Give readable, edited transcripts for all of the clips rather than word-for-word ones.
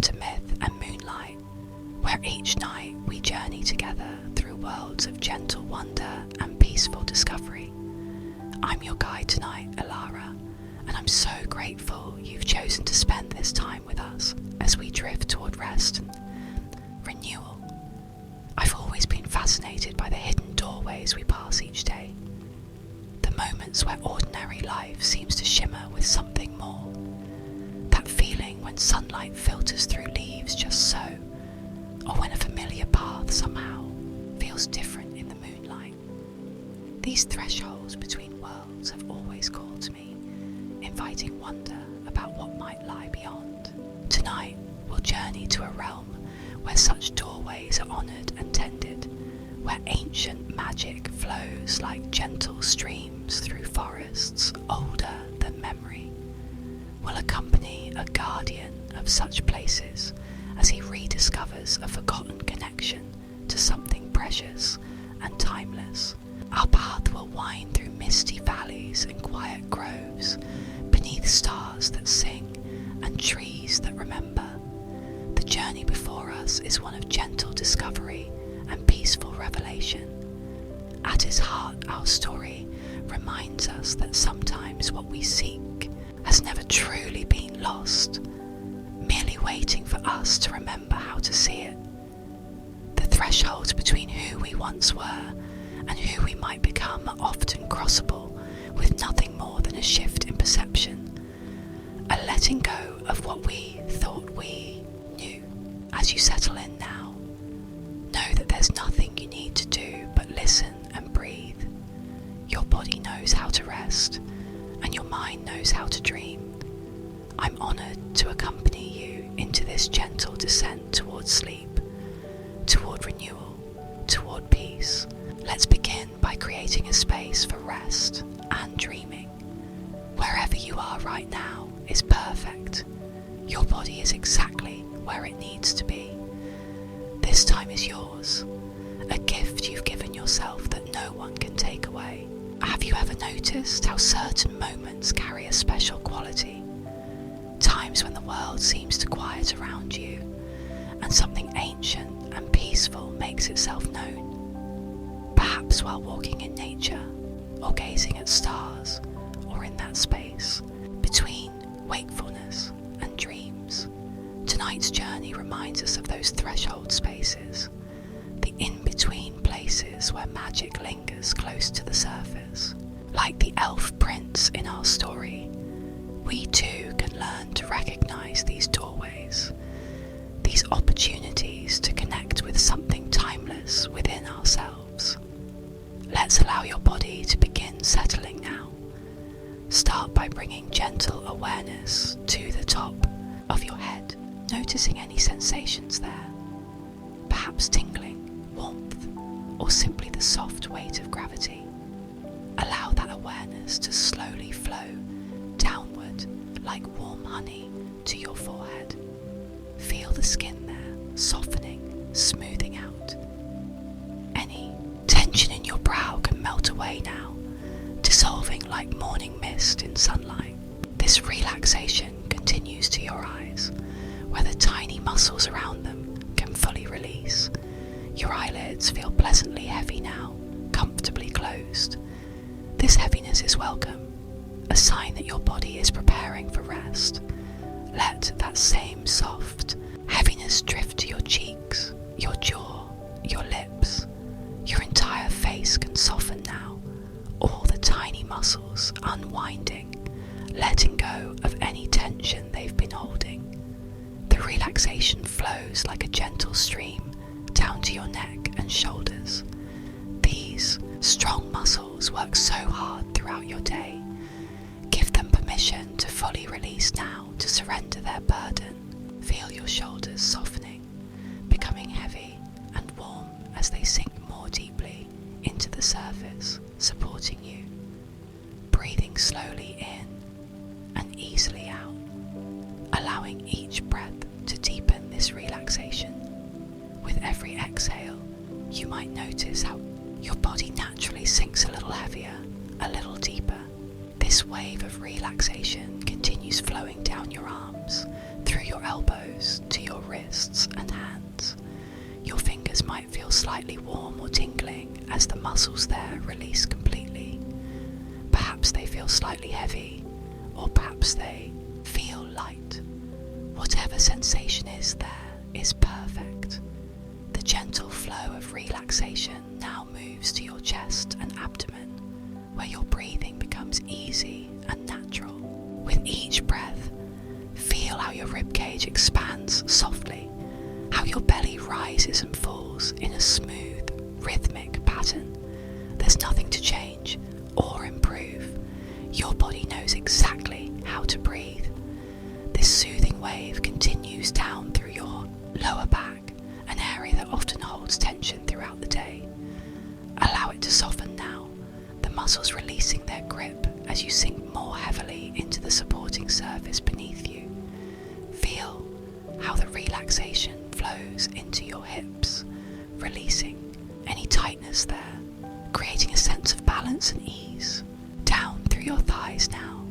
to Myth and Moonlight, where each night we journey together through worlds of gentle wonder and peaceful discovery. I'm your guide tonight, Elara, and I'm so grateful you've chosen to spend this time with us as we drift toward rest and renewal. I've always been fascinated by the hidden doorways we pass each day, the moments where ordinary life seems to shimmer with something more. That feeling when sunlight filters through leaves just so, or when a familiar path somehow feels different in the moonlight. These thresholds between worlds have always called to me, inviting wonder about what might lie beyond. Tonight, we'll journey to a realm where such doorways are honoured and tended, where ancient magic flows like gentle streams through forests older than memory. We'll accompany a guardian of such places as he rediscovers a forgotten connection to something precious and timeless. Our path will wind through misty valleys and quiet groves, beneath stars that sing and trees that remember. The journey before us is one of gentle discovery and peaceful revelation. At its heart, our story reminds us that sometimes what we seek has never truly been lost, merely waiting for us to remember how to see it. The thresholds between who we once were and who we might become are often crossable with nothing more than a shift in perception, a letting go of what we thought we knew. As you settle in now, know that there's nothing you need to do but listen and breathe. Your body knows how to rest, and your mind knows how to dream. I'm honoured to accompany you into this gentle descent toward sleep, toward renewal, toward peace. Let's begin by creating a space for rest and dreaming. Wherever you are right now is perfect. Your body is exactly where it needs to be. This time is yours, a gift you've given yourself that no one can take away. Have you ever noticed how certain moments carry a special quality? Times when the world seems to quiet around you, and something ancient and peaceful makes itself known. Perhaps while walking in nature, or gazing at stars, or in that space between wakefulness and dreams. Tonight's journey reminds us of those threshold spaces, the in-between places where magic lingers close to the surface. Like the elf prince in our story, we too can learn to recognize these doorways, these opportunities to connect with something timeless within ourselves. Let's allow your body to begin settling now. Start by bringing gentle awareness to the top of your head, noticing any sensations there, perhaps tingling, warmth, or simply the soft weight of gravity. Allow that awareness to slowly flow downward like warm honey to your forehead. Feel the skin there softening, smoothing out. Any tension in your brow can melt away now, dissolving like morning mist in sunlight. This relaxation continues to your eyes, where the tiny muscles around them can fully release. Your eyelids feel pleasantly heavy now, comfortably closed. This heaviness is welcome, a sign that your body is preparing for rest. Let that same soft heaviness drift to your cheeks, your jaw, your lips. Your entire face can soften now, all the tiny muscles unwinding, letting go of any tension they've been holding. The relaxation flows like a gentle stream down to your neck and shoulders. These strong muscles work so hard throughout your day. Give them permission to fully release now, to surrender their burden. Feel your shoulders softening, becoming heavy and warm as they sink more deeply into the surface, supporting you. Breathing slowly in and easily out, allowing each breath to deepen this relaxation. With every exhale, you might notice how your body naturally sinks a little heavier, a little deeper. This wave of relaxation continues flowing down your arms, through your elbows to your wrists and hands. Your fingers might feel slightly warm or tingling as the muscles there release completely. Perhaps they feel slightly heavy, or perhaps they feel light. Whatever sensation is there is perfect. The gentle flow of relaxation now moves to your chest and abdomen, where your breathing becomes easy and natural. With each breath, feel how your ribcage expands softly, how your belly rises and falls in a smooth, rhythmic pattern. There's nothing to change or improve. Your body knows exactly how to breathe. This soothing wave continues down through your lower back, an area that often holds tension throughout the day. Allow it to soften now, the muscles releasing their grip as you sink more heavily into the supporting surface beneath you. Feel how the relaxation flows into your hips, releasing any tightness there, creating a sense of balance and ease. Down through your thighs now,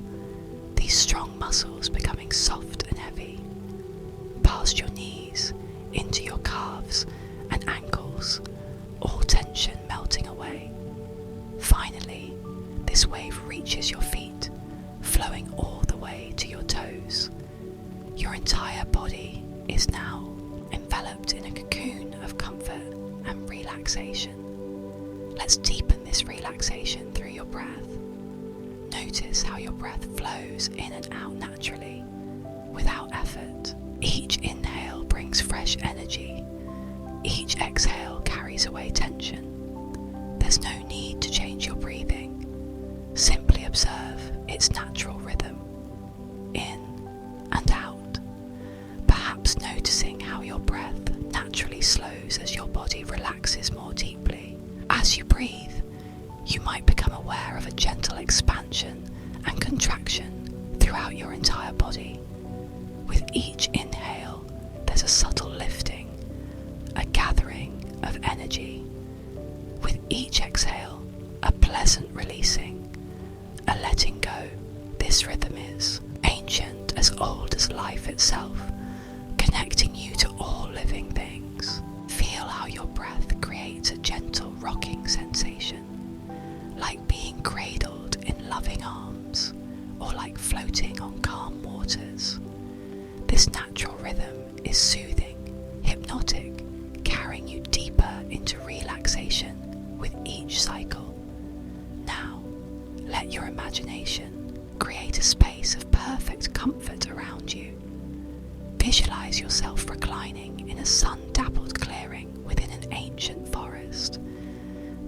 these strong muscles becoming soft and heavy, past your knees, into your calves and ankles, all tension melting away. Finally, this wave reaches your feet, flowing all the way to your toes. Your entire body is now enveloped in a cocoon of comfort and relaxation. Let's deepen this relaxation through your breath. Notice how your breath flows in and out naturally, without effort. Each inhale brings fresh energy. Each exhale carries away tension. There's no need to change your breathing. Simply observe its natural rhythm, in and out. Perhaps noticing how your breath naturally slows as your body relaxes more deeply. As you breathe, you might become aware of a gentle expansion and contraction throughout your entire body. With each inhale, there's a subtle lifting, a gathering of energy. With each exhale, a pleasant releasing, a letting go. This rhythm is ancient, as old as life itself, connecting you to all living things. Feel how your breath creates a gentle rocking sensation, like being cradled in loving arms, or like floating on calm waters. This natural rhythm is soothing, hypnotic, carrying you deeper into relaxation with each cycle. Now, let your imagination create a space of perfect comfort around you. Visualize yourself reclining in a sun-dappled clearing within an ancient forest.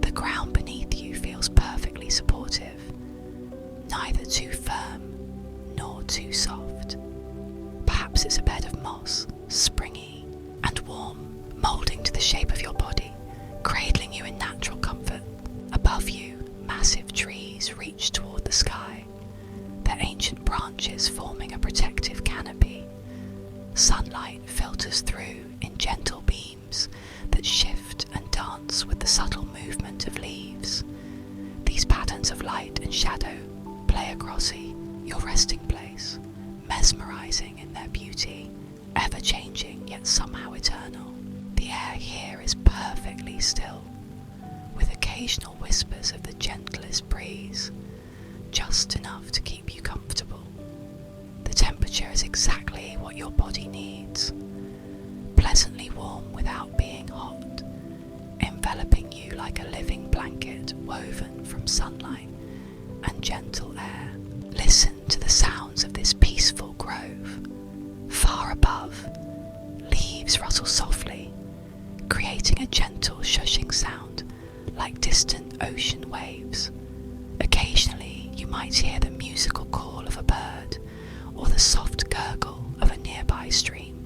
The ground beneath you feels perfectly supportive, neither too firm nor too soft. Perhaps it's a bed of moss, springy and warm, moulding to the shape of your body, cradling you in natural comfort. Above you, massive trees reach toward the sky, their ancient branches forming a protective canopy. Sunlight filters through in gentle beams that shift and dance with the subtle movement of leaves. These patterns of light and shadow play across your resting place, mesmerizing in their beauty, ever-changing yet somehow eternal. The air here is perfectly still, with occasional whispers of the gentlest breeze, just enough to keep you comfortable. The temperature is exactly what your body needs, pleasantly warm without being hot, enveloping you like a living blanket woven from sunlight and gentle air. Listen to the sounds of this peaceful grove. Far above, leaves rustle softly, creating a gentle shushing sound like distant ocean waves. Occasionally, you might hear the musical call of a bird or the soft gurgle of a nearby stream.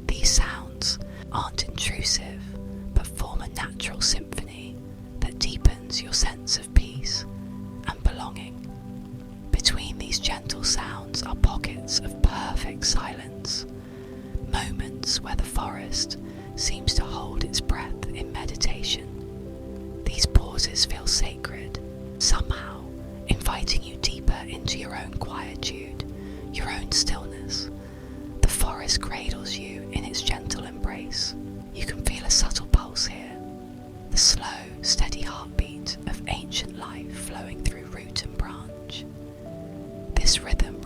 These sounds aren't intrusive, but form a natural symphony that deepens your sense of peace and belonging. Between these gentle sounds are pockets of perfect silence, moments where the forest seems to hold its breath in meditation. These pauses feel sacred, somehow inviting you deeper into your own quietude, your own stillness. The forest cradles you in its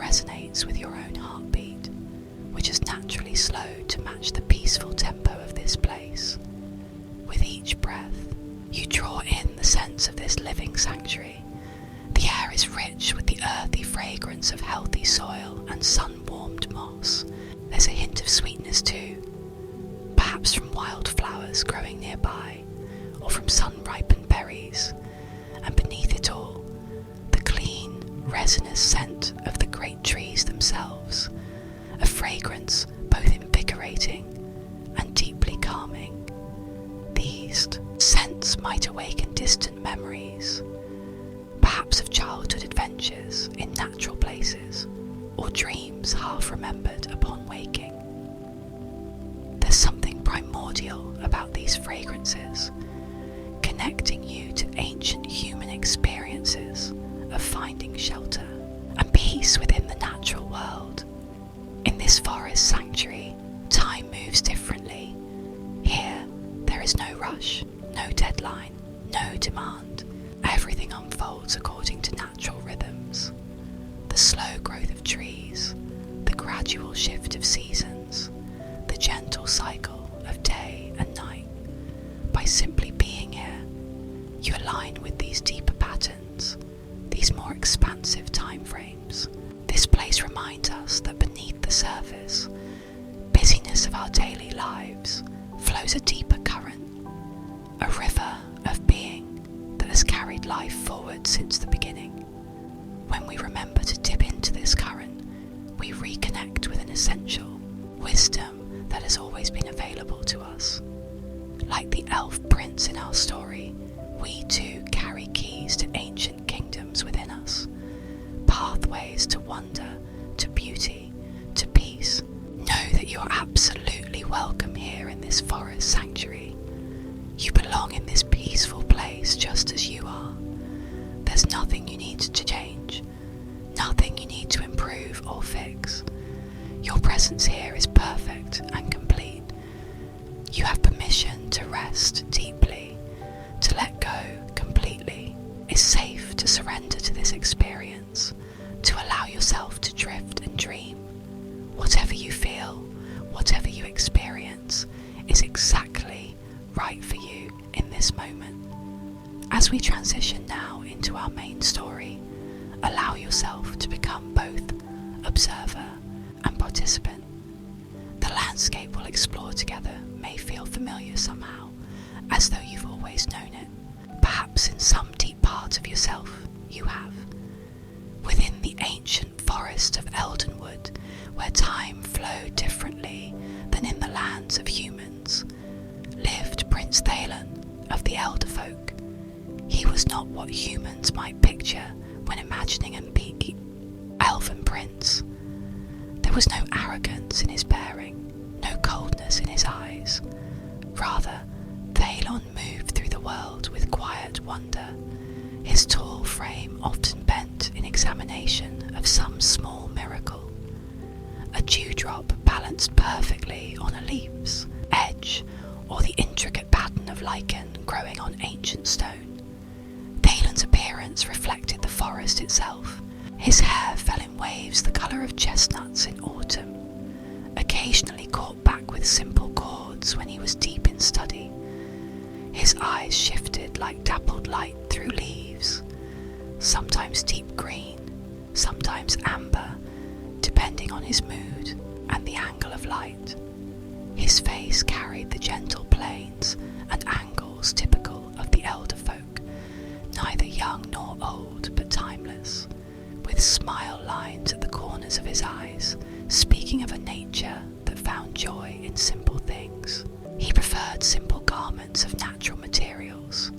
resonates with your own heartbeat, which has naturally slowed to match the peaceful tempo of this place. With each breath, you draw in the sense of this living sanctuary. The air is rich with the earthy fragrance of healthy soil and sun-warmed moss. There's a hint of sweetness too, perhaps from wildflowers growing nearby, or from sun-ripened berries. And beneath it all, the clean, resinous scent of the great trees themselves, a fragrance both invigorating and deeply calming. These scents might awaken distant memories, perhaps of childhood adventures in natural places, or dreams half remembered upon waking. There's something primordial about these fragrances, connecting you to ancient human experiences of finding shelter and peace within the natural world. In this forest sanctuary, time moves differently. Here, there is no rush, no deadline, no demand. Everything unfolds according to natural rhythms. The slow growth of trees, the gradual shift of seasons, the gentle cycle of day and night. By simply being here, you align with these deeper patterns, these more expansive time frames. This place reminds us that beneath the surface, busyness of our daily lives, flows a deeper current, a river of being that has carried life forward since the beginning. When we remember to dip into this current, we reconnect with an essential wisdom that has always been available to us. Like the elf prince in our story, we too carry keys to ancient kingdoms within us, pathways to wonder, to beauty, to peace. Know that you're absolutely welcome here in this forest sanctuary. You belong in this peaceful place just as you are. There's nothing you need to change, nothing you need to improve or fix. Your presence here is perfect and complete. You have permission to rest deeply, to let go completely. It's safe to surrender to this experience, to allow yourself to drift and dream. Whatever you feel, whatever you experience, is exactly right for you in this moment. As we transition now into our main story, allow yourself to become both observer and participant. The landscape we'll explore together may feel familiar somehow, as though you've always known it. Perhaps in some deep part of yourself you have. Within the ancient forest of Eldenwood, where time flowed differently than in the lands of humans, lived Prince Thalen of the Elder Folk. He was not what humans might picture when imagining an elven prince. There was no arrogance in his bearing, no coldness in his eyes. Rather, Thalen moved through the world with quiet wonder, his tall frame often bent in examination of some small miracle. A dewdrop balanced perfectly on a leaf's edge, or the intricate pattern of lichen growing on ancient stone. Thalen's appearance reflected the forest itself. His hair fell in waves the colour of chestnuts in autumn, occasionally caught back with simple chords when he was deep in study. His eyes shifted like dappled light through leaves, sometimes deep green, sometimes amber, depending on his mood and the angle of light. His face carried the gentle planes and angles typical of the elder folk, neither young nor old but timeless, with smile lines at the corners of his eyes, speaking of a nature that found joy in simple things. He preferred simple garments of natural materials,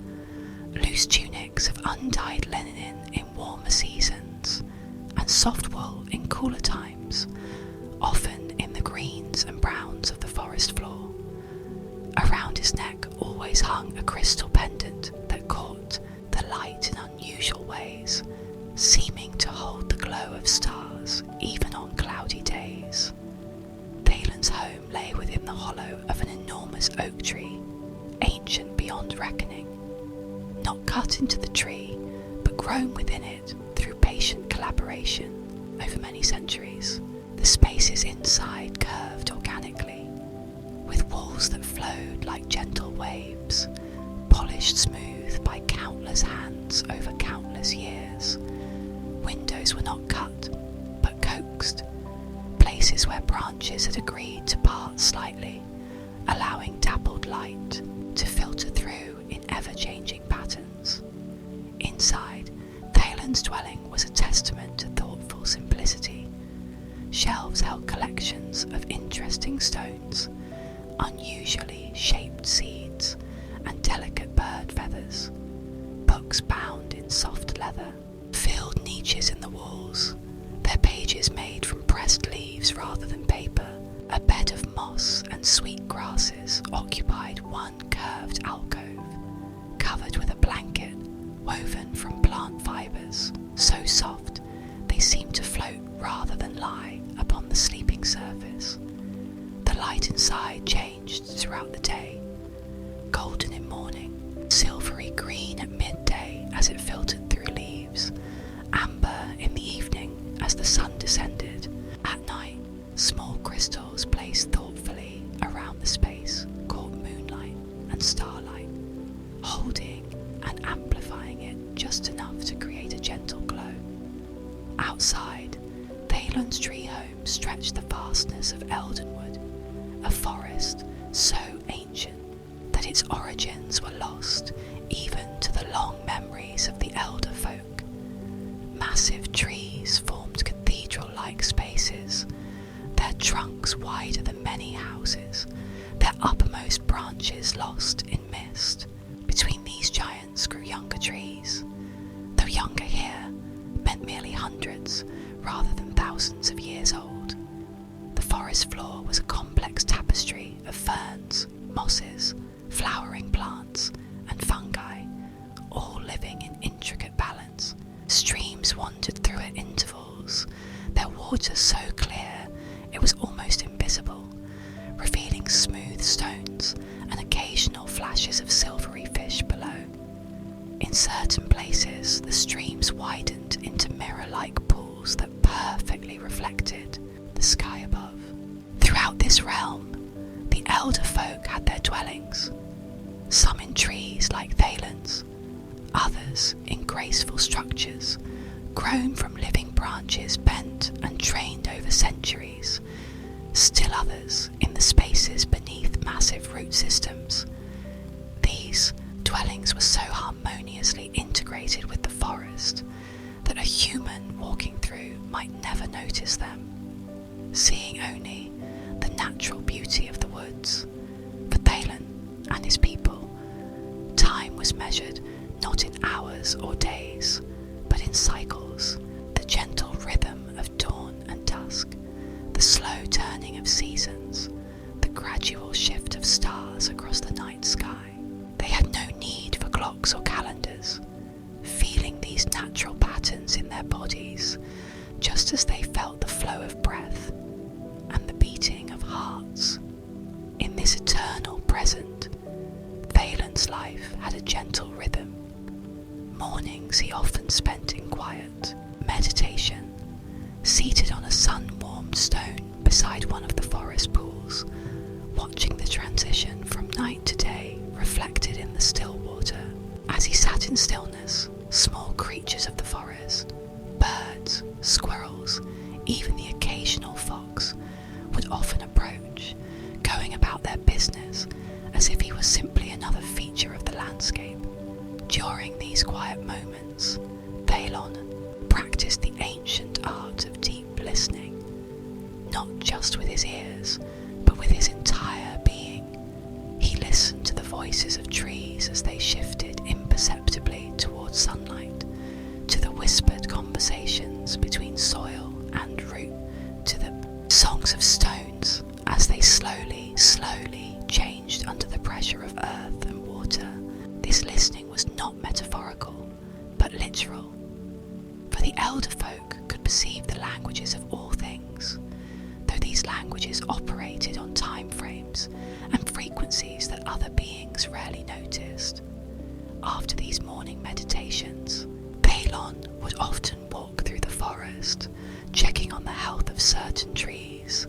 loose tunics of undyed linen in warmer seasons, and soft wool in cooler times, often in the greens and browns of the forest floor. Around his neck always hung a crystal pendant that caught the light in unusual ways, seeming to hold the glow of stars even on cloudy days. Thalen's home lay within the hollow of an enormous oak tree, ancient beyond reckoning, not cut into the tree, but grown within it through patient collaboration. over many centuries. The spaces inside curved organically, with walls that flowed like gentle waves, polished smooth by countless hands over countless years. Windows were not cut, but coaxed, places where branches had agreed to part slightly, allowing dappled light to filter through in ever-changing patterns. Inside, Thaylen's dwelling was a testament to thoughtful simplicity. Shelves held collections of interesting stones, unusually shaped seeds, and delicate bird feathers. Books bound in soft leather filled niches in the walls, their pages made from pressed leaves rather than paper. A bed of moss and sweet grasses occupied one curved alcove, covered with a blanket woven from plant fibres, so soft they seemed to float rather than lie upon the sleeping surface. The light inside changed throughout the day, golden in morning, silvery green at midday as it filtered through leaves, amber in the evening as the sun descended. At night, small crystals placed thoughtfully around the space caught moonlight and starlight, holding and amplifying it just enough to create a gentle glow. Outside, Thaylen's tree home stretched the vastness of Eldenwood, a forest so ancient that its origins were lost even to the long memories of the elder folk. Massive trees formed cathedral-like spaces, their trunks wider than many houses, their uppermost branches lost in mist. Between these giants grew younger trees, though younger here meant merely hundreds rather than thousands of years old. The forest floor was a complex tapestry of ferns, mosses, flowering plants, and fungi, all living in intricate balance. Streams wandered through at intervals, their water so clear it was almost invisible, revealing smooth stones and occasional flashes of silvery fish below. In certain places, the streams widened into mirror-like pools that perfectly reflected the sky above. Throughout this realm, the elder folk had their dwellings, some in trees like Thaylen's, others in graceful structures grown from living branches bent and trained over centuries, still others in the spaces beneath massive root systems. These dwellings were so harmoniously integrated with the forest that a human walking through might never notice them, seeing only the natural beauty of the woods. For Thaylen and his people, time was measured not in hours or days, but in cycles, the gentle rhythm of dawn and dusk, the slow turning of seasons, the gradual shift of stars across the night sky. They had no need for clocks or calendars, feeling these natural patterns in their bodies, just as they felt the flow of breath and the beating of hearts. In this eternal present, Thaylen's life had a gentle rhythm. Mornings he often spent in quiet meditation, seated on a sun-warmed stone beside one of the forest pools, watching the transition from night to day reflected in the still water. As he sat in stillness, small creatures of the forest, birds, squirrels, even the occasional fox, would often approach, going about their business as if he was simply another feature of the landscape. During these quiet moments, Thaylon practiced the ancient art of deep listening, not just with his ears, but with his entire being. He listened to the voices of trees as they shifted imperceptibly towards sunlight, to the whispered conversations between soil and root, to the songs of stones as they slowly changed under the pressure of earth and water. This listening was not metaphorical, but literal, for the elder folk could perceive the languages of all things, though these languages operated on time frames and frequencies that other beings rarely noticed. After these morning meditations, Thaylon would often walk through the forest, checking certain trees,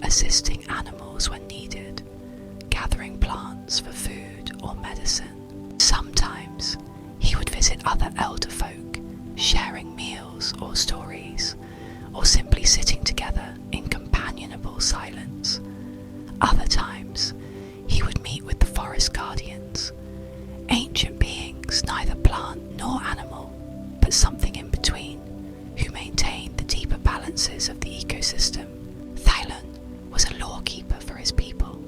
assisting animals when needed, gathering plants for food or medicine. Sometimes he would visit other elder folk, sharing meals or stories, or simply sitting together in companionable silence. Other times, he would meet with the forest guardians, ancient beings, neither plant nor animal, but something in between, who maintain the deeper balances of the ecosystem. Thaylen was a lawkeeper for his people,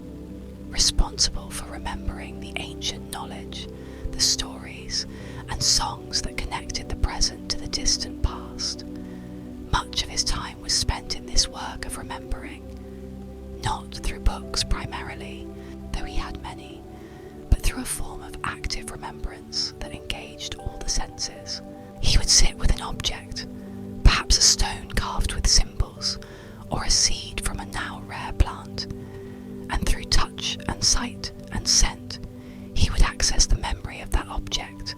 responsible for remembering the ancient knowledge, the stories and songs that connected the present to the distant past. Much of his time was spent in this work of remembering, not through books primarily, though he had many, but through a form of active remembrance that engaged all the senses. He would sit with an object, perhaps a stone carved with symbols, or a seed from a now rare plant, and through touch and sight and scent, he would access the memory of that object,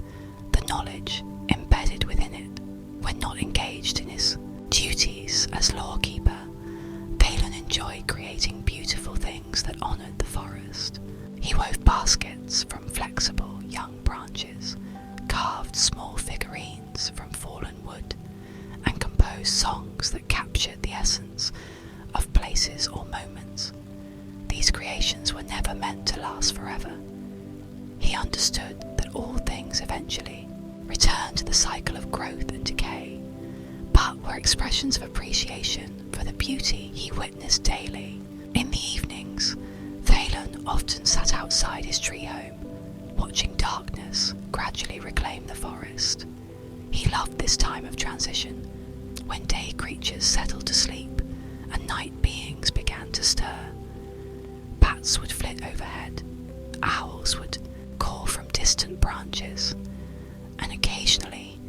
the knowledge embedded within it. When not engaged in his duties as lawkeeper, Thaylen enjoyed creating beautiful things that honoured the forest. He wove baskets from flexible young branches, carved small figurines from fallen wood, and composed songs that captured the essence of places or moments. These creations were never meant to last forever. He understood that all things eventually return to the cycle of growth and decay, but were expressions of appreciation for the beauty he witnessed daily. In the evenings, Thaylen often sat outside his tree home, watching darkness gradually reclaim the forest. He loved this time of transition, when day creatures settled to sleep and night beings began to stir. Bats would flit overhead, owls would call from distant branches, and occasionally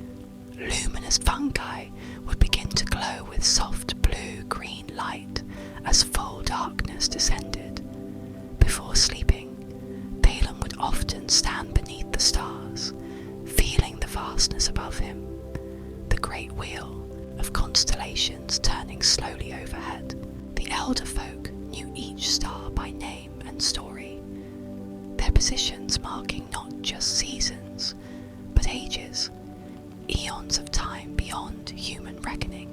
luminous fungi would begin to glow with soft blue-green light as full darkness descended. Before sleeping, Thaylen would often stand beneath the stars, feeling the vastness above him, the great wheel of constellations turning slowly overhead. The elder folk knew each star by name and story, their positions marking not just seasons, but ages, eons of time beyond human reckoning.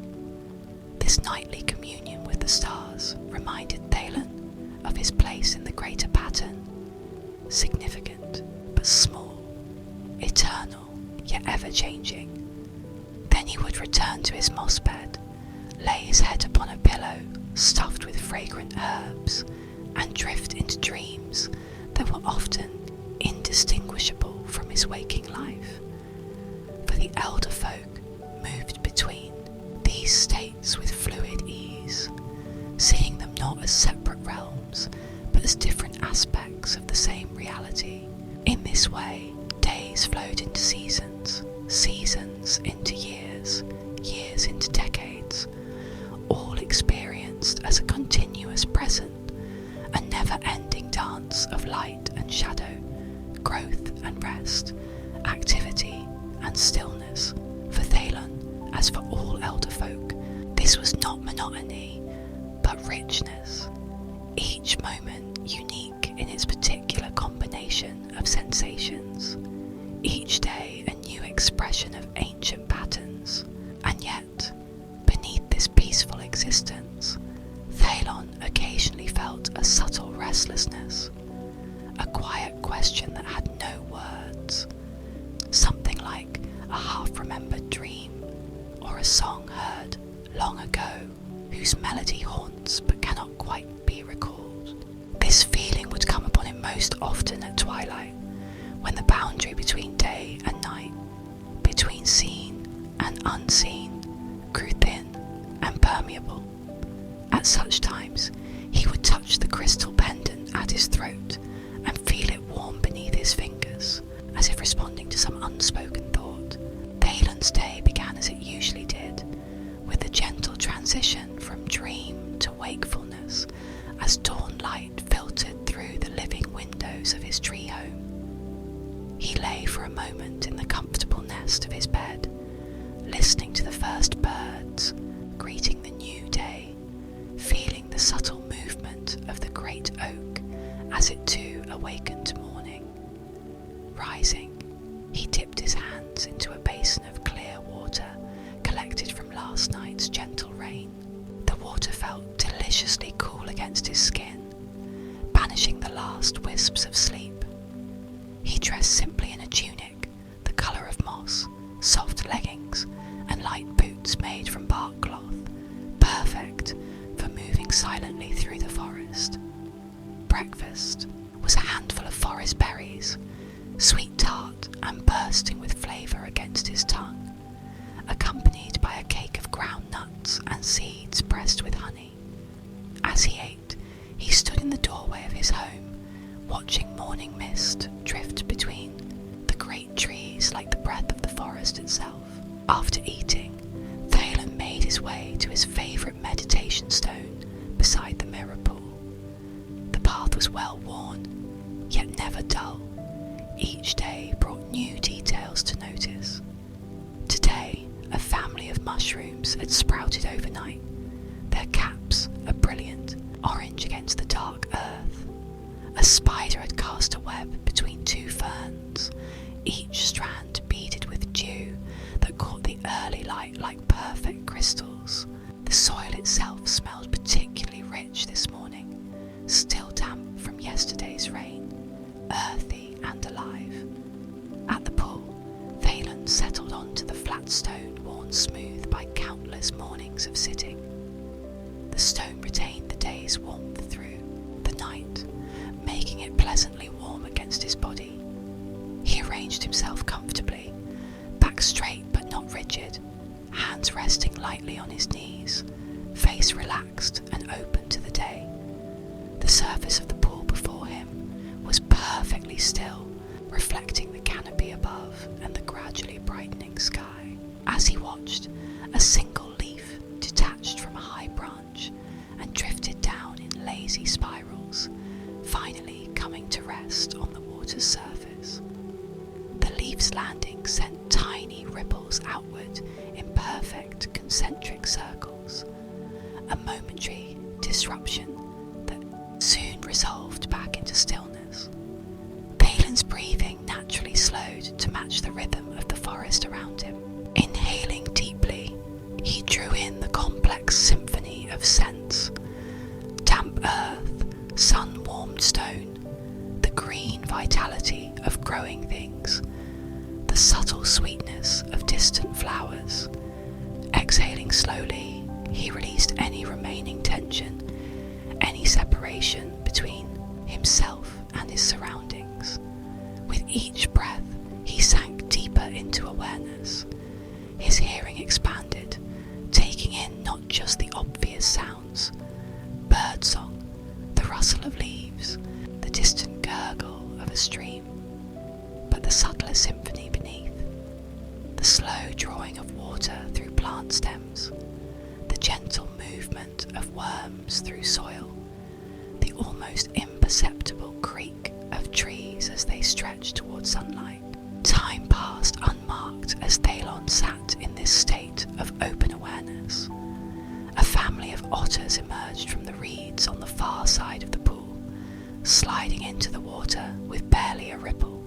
This nightly communion with the stars reminded Thaylen of his place in the greater pattern, significant but small, eternal yet ever-changing. Then he would return to his moss bed, lay his head upon a pillow stuffed with fragrant herbs, and drift into dreams that were often indistinguishable from his waking life. For the elder folk moved between these states with fluid ease, seeing them not as separate realms, but as different aspects of the same reality. In this way, days flowed into seasons, seasons into years, years into decades, all experienced as a continuous present, a never-ending dance of light and shadow, growth and rest, activity and stillness. For Thaylen, as for all elder folk, this was not monotony, but richness, each moment unique in its particular combination of sensations, each day a new expression of ancient patterns. And yet, beneath this peaceful existence, Thaylen occasionally felt a subtle restlessness, a quiet question that had no words, something like a half-remembered dream or a song heard long ago whose melody haunts but cannot quite be recalled. This feeling would come upon him most often at twilight, when the boundary between day and night, between seen and unseen, grew thin and permeable. At such times, he would touch the crystal pendant at his throat and feel it warm beneath his fingers, as if responding to some unspoken thought. Thaylen's day began as it usually did, with a gentle transition from dream to wakefulness, as dawn light filtered through the living windows of his tree home. He lay for a moment in the comfortable nest of his bed, listening to the first birds greeting the new day, subtle movement of the great oak as it too awakened to morning. Rising, he dipped his hands into a basin of clear water collected from last night's gentle rain. The water felt deliciously cool against his skin, banishing the last wisps of sleep. He dressed simply in a tunic, the colour of moss, soft leggings, and light boots made from bark cloth, perfect for moving silently through the forest. Breakfast was a handful of forest berries, sweet tart and bursting with flavour against his tongue, accompanied by a cake of ground nuts and seeds pressed with honey. As he ate, he stood in the doorway of his home, watching morning mist drift between the great trees like the breath of the forest itself. After eating, Thalen made his way to his favourite meditation stone beside the mirror pool. The path was well worn, yet never dull. Each day brought new details to notice. Today, a family of mushrooms had sprouted overnight, their caps a brilliant orange against the dark earth. A spider had cast a web between two ferns, each strand beaded with dew that caught the early light like perfect crystals. The soil itself smelled particularly rich this morning, still damp from yesterday's rain, earthy and alive. At the pool, Thalen settled onto the flat stone worn smooth by countless mornings of sitting. The stone retained the day's warmth through the night, making it pleasantly warm against his body. He arranged himself comfortably, back straight but not rigid, hands resting lightly on his knees, face relaxed and open to the day. The surface of the pool before him was perfectly still, reflecting the canopy above and the gradually brightening sky. As he watched, a single leaf detached from a high branch and drifted down in lazy spirals, finally coming to rest on the water's surface. The leaf's landing sent tiny ripples outward in perfect concentric circles, a momentary disruption that soon resolved back into stillness. Thalen's breathing naturally slowed to match the rhythm of the forest around him. Inhaling deeply, he drew in the complex symphony of scents: damp earth, sun-warmed stone, the green vitality of growing things, the subtle sweetness of distant flowers. Exhaling slowly, he released any remaining tension, any separation between himself and his surroundings. With each breath, he sank deeper into awareness. His hearing expanded, taking in not just the obvious sounds: birdsong, the rustle of leaves, the distant gurgle of a stream, but the subtler symphony beneath: the slow drawing of water through plant stems, the gentle movement of worms through soil, the almost imperceptible creak of trees as they stretch toward sunlight. Time passed unmarked as Thalen sat in this state of open awareness. A family of otters emerged from the reeds on the far side of the pool, sliding into the water with barely a ripple.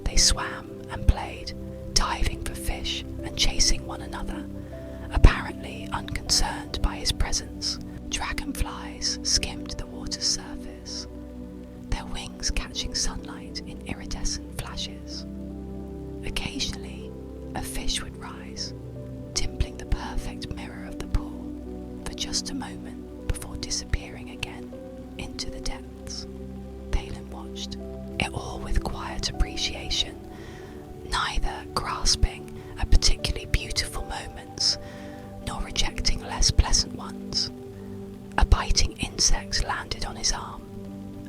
They swam and played, diving for fish and chasing one another, apparently unconcerned by his presence. Dragonflies skimmed the water's surface, their wings catching sunlight in iridescent flashes. Occasionally, a fish would rise, dimpling the perfect mirror of the pool for just a moment before disappearing again into the depths. Thalen watched, it all with quiet appreciation, neither grasping at particularly beautiful moments nor rejecting less pleasant ones. A biting insect landed on his arm,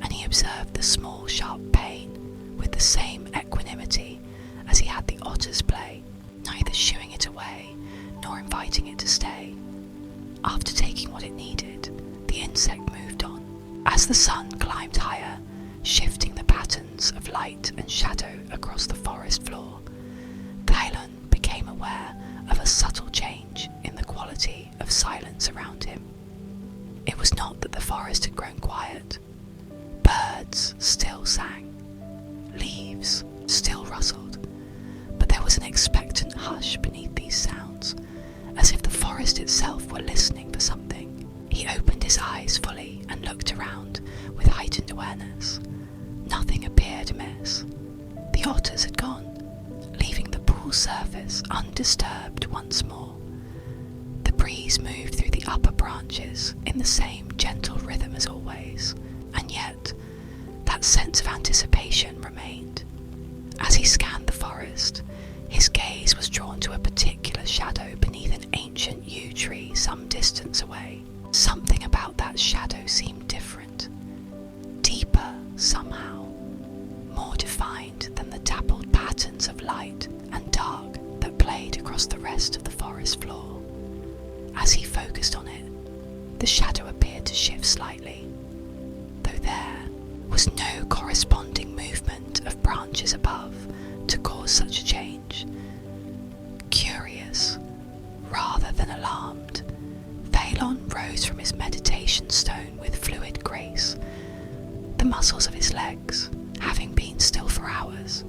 and he observed the small sharp pain with the same equanimity as he had the otter's play, neither shooing it away nor inviting it to stay. After taking what it needed, the insect moved on. As the sun climbed higher, shifting the patterns of light and shadow across the forest floor, Thalen became aware of a subtle change in the quality of silence around him. It was not that the forest had grown quiet. Birds still sang. Leaves still rustled. But there was an expectant hush beneath these sounds, as if the forest itself were listening for something. He opened his eyes fully and looked around with heightened awareness. Nothing appeared amiss. The otters had gone, leaving the pool surface undisturbed once more. The breeze moved through the upper branches in the same gentle rhythm as always, and yet that sense of anticipation remained. As he scanned the forest, his gaze was drawn to a particular shadow beneath an ancient yew tree some distance away. Something about that shadow seemed different, deeper somehow, more defined than the dappled patterns of light and dark that played across the rest of the forest floor. As he focused on it, the shadow appeared to shift slightly, though there was no corresponding movement of branches above to cause such a change. Curious, rather than alarmed, Thalon rose from his meditation stone with fluid grace. The muscles of his legs, having been still for hours,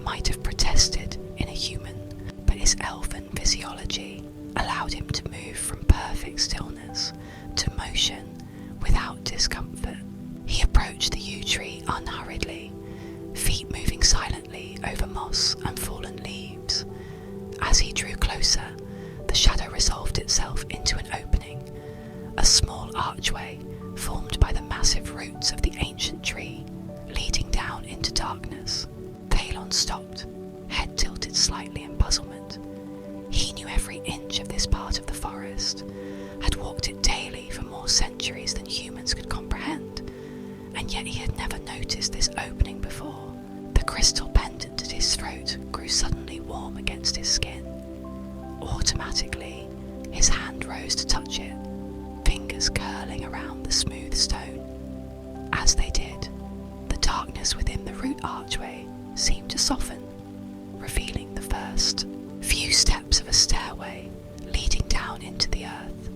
might have protested in a human, but his elven physiology allowed him to move from perfect stillness to motion without discomfort. He approached the yew tree unhurriedly, feet moving silently over moss and fallen leaves. As he drew closer, the shadow resolved itself into an opening, a small archway formed by the massive roots of the ancient tree, leading down into darkness. Thalon stopped, head tilted slightly in puzzlement. He knew every inch of this part of the forest, had walked it daily for more centuries than humans could comprehend, and yet he had never noticed this opening before. The crystal pendant at his throat grew suddenly warm against his skin. Automatically, his hand rose to touch it, fingers curling around the smooth stone. As they did, the darkness within the root archway seemed to soften, revealing the first few steps of a stairway leading down into the earth.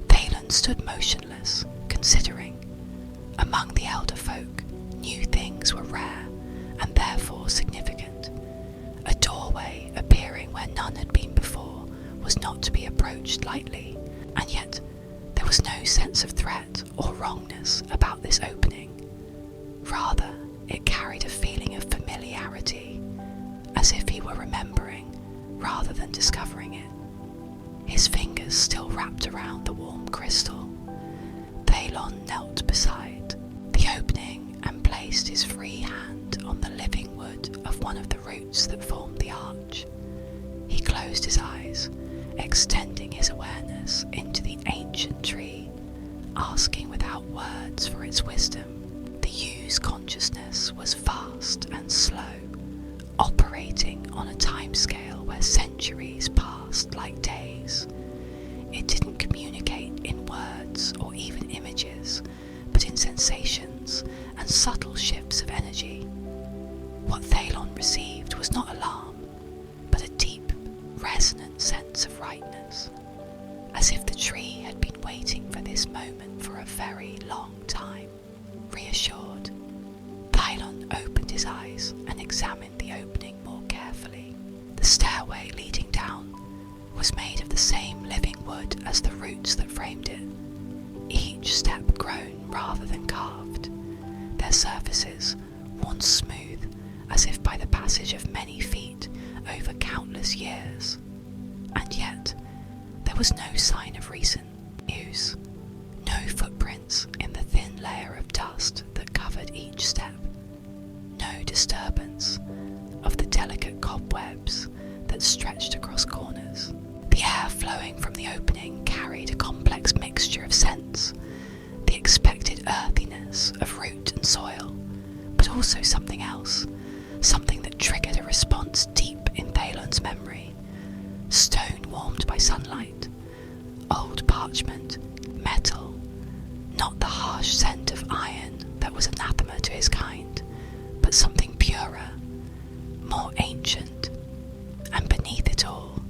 Thalon stood motionless, considering. Among the elder folk, new things were rare and therefore significant. A doorway appearing where none had been before was not to be approached lightly, and yet there was no sense of threat or wrongness about this opening. Rather, it carried a feeling of familiarity, as if he were remembering rather than discovering it. His fingers still wrapped around the warm crystal. Thalon knelt beside the opening and placed his free hand on the living wood of one of the roots that formed the arch. He closed his eyes, extending his awareness into the ancient tree, asking without words for its wisdom. The yew's consciousness was vast and slow, operating on a timescale where centuries passed like days. It didn't communicate in words or even images, but in sensations and subtle shifts of energy. What Thalon received was not alarm, but a deep, resonant sense of rightness, as if the tree had been waiting for this moment for a very long time. Reassured, Thalon opened his eyes and examined the opening more carefully. The stairway leading down was made of the same living wood as the roots that framed it, each step grown rather than carved, their surfaces worn smooth as if by the passage of many feet over countless years. And yet, there was no sign of recent use, no footprints in the thin layer of dust that covered each step, no disturbance of the delicate cobwebs that stretched across corners. The air flowing from the opening carried a complex mixture of scents, the expected earthiness of root and soil, but also something else, something that triggered a response deep in Thalon's memory. Stone warmed by sunlight, old parchment, metal, not the harsh scent of iron that was anathema to his kind, but something purer, more ancient, and beneath it all,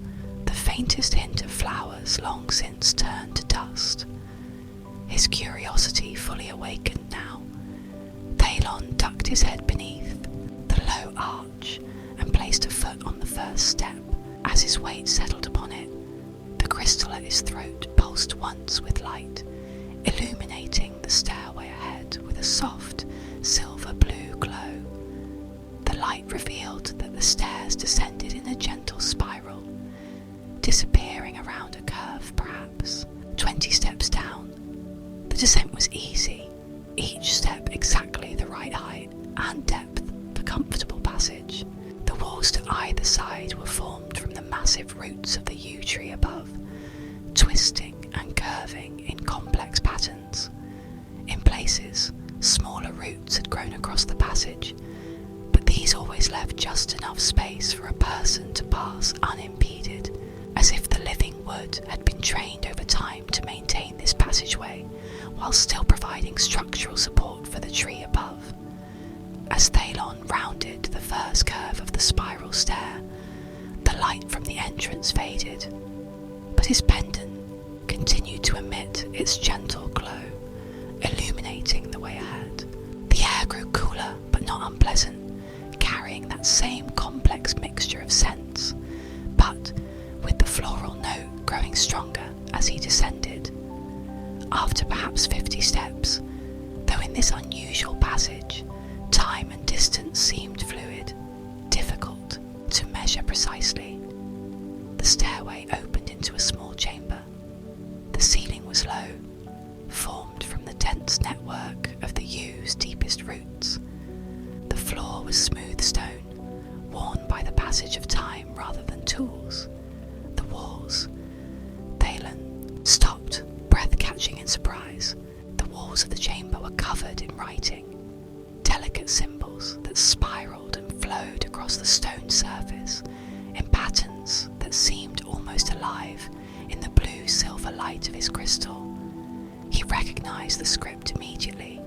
the faintest hint of flowers long since turned to dust. His his head beneath the low arch and placed a foot on the first step. As his weight settled upon it, the crystal at his throat pulsed once with light, illuminating the stairway ahead with a soft silver blue glow. The light revealed that the stairs descended in a gentle spiral, disappearing around a curve perhaps 20 steps down. The descent was easy, each step exactly the right height and depth for comfortable passage. The walls to either side were formed from the massive roots of the yew tree above, twisting and curving in complex patterns. In places, smaller roots had grown across the passage, but these always left just enough space for a person to pass unimpeded, as if the living wood had been trained over time to maintain this passageway, while still providing structural support for the tree above. As Thalon rounded the first curve of the spiral stair, the light from the entrance faded, but his pendant continued to emit its gentle glow, illuminating the way ahead. The air grew cooler but not unpleasant, carrying that same complex mixture of scents, but with the floral note growing stronger as he descended. After perhaps 50 steps, though in this unusual passage, time and distance seemed fluid, difficult to measure precisely. The stairway opened into a small chamber. The ceiling was low, formed from the dense network of the yew's deepest roots. The floor was smooth stone, worn by the passage of time rather than tools. The walls... Thalon stopped, breath catching in surprise. The walls of the chamber were covered in writing, delicate symbols that spiraled and flowed across the stone surface in patterns that seemed almost alive in the blue-silver light of his crystal. He recognized the script immediately.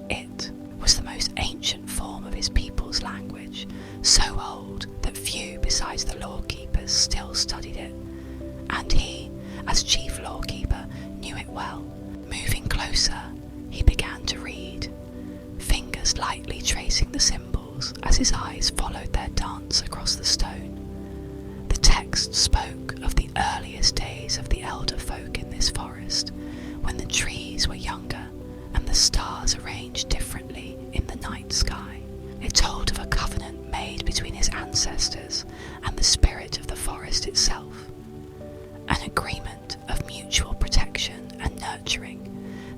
It was the most ancient form of his people's language, so old that few besides the lawkeepers still studied it, and he, as chief lawkeeper, knew it well. Moving closer, he began to read, fingers lightly tracing the symbols as his eyes followed their dance across the stone. The text spoke of the earliest days of the elder folk in this forest, when the trees were younger and the stars arranged differently in the night sky. It told of a covenant made between his ancestors and the spirit of the forest itself, an agreement of mutual protection and nurturing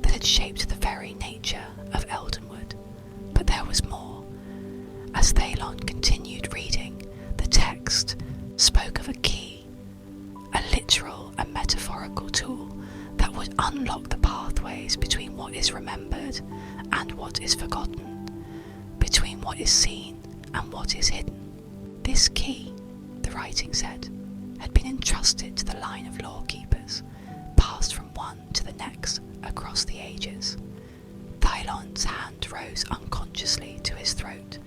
that had shaped the very nature of Eldenwood. But there was more. As Thalon continued reading, the text spoke of a key, a literal and metaphorical tool that would unlock the pathways between what is remembered and what is forgotten, between what is seen and what is hidden. This key, the writing said, had been entrusted to the line of lawkeepers, passed from one to the next across the ages. Thalon's hand rose unconsciously to his throat,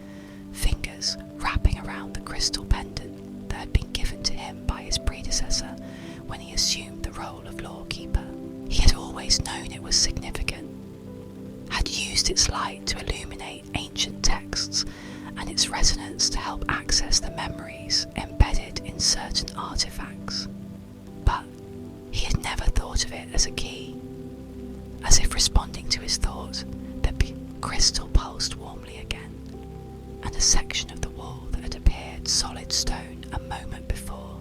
fingers wrapping around the crystal pendant that had been given to him by his predecessor when he assumed the role of lawkeeper. He had always known it was significant, had used its light to illuminate ancient texts and its resonance to help access the memories embedded in certain artifacts. But he had never thought of it as a key. As if responding to his thought, the crystal pulsed warmly again, and a section of the wall that had appeared solid stone a moment before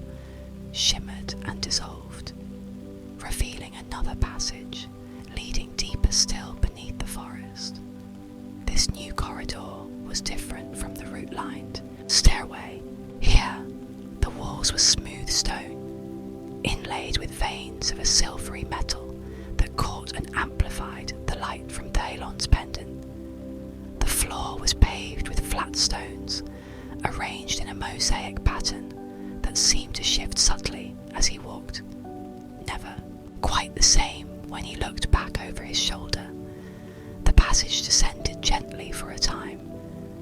shimmered and dissolved, revealing another passage leading deeper still beneath the forest. This new corridor was different from the root-lined stairway. Here, the walls were smooth stone, inlaid with veins of a silvery metal that caught and amplified the light from Thalon's pendant. The floor was paved with flat stones, arranged in a mosaic pattern that seemed to shift subtly as he walked, never quite the same when he looked back over his shoulder. The passage descended gently for a time,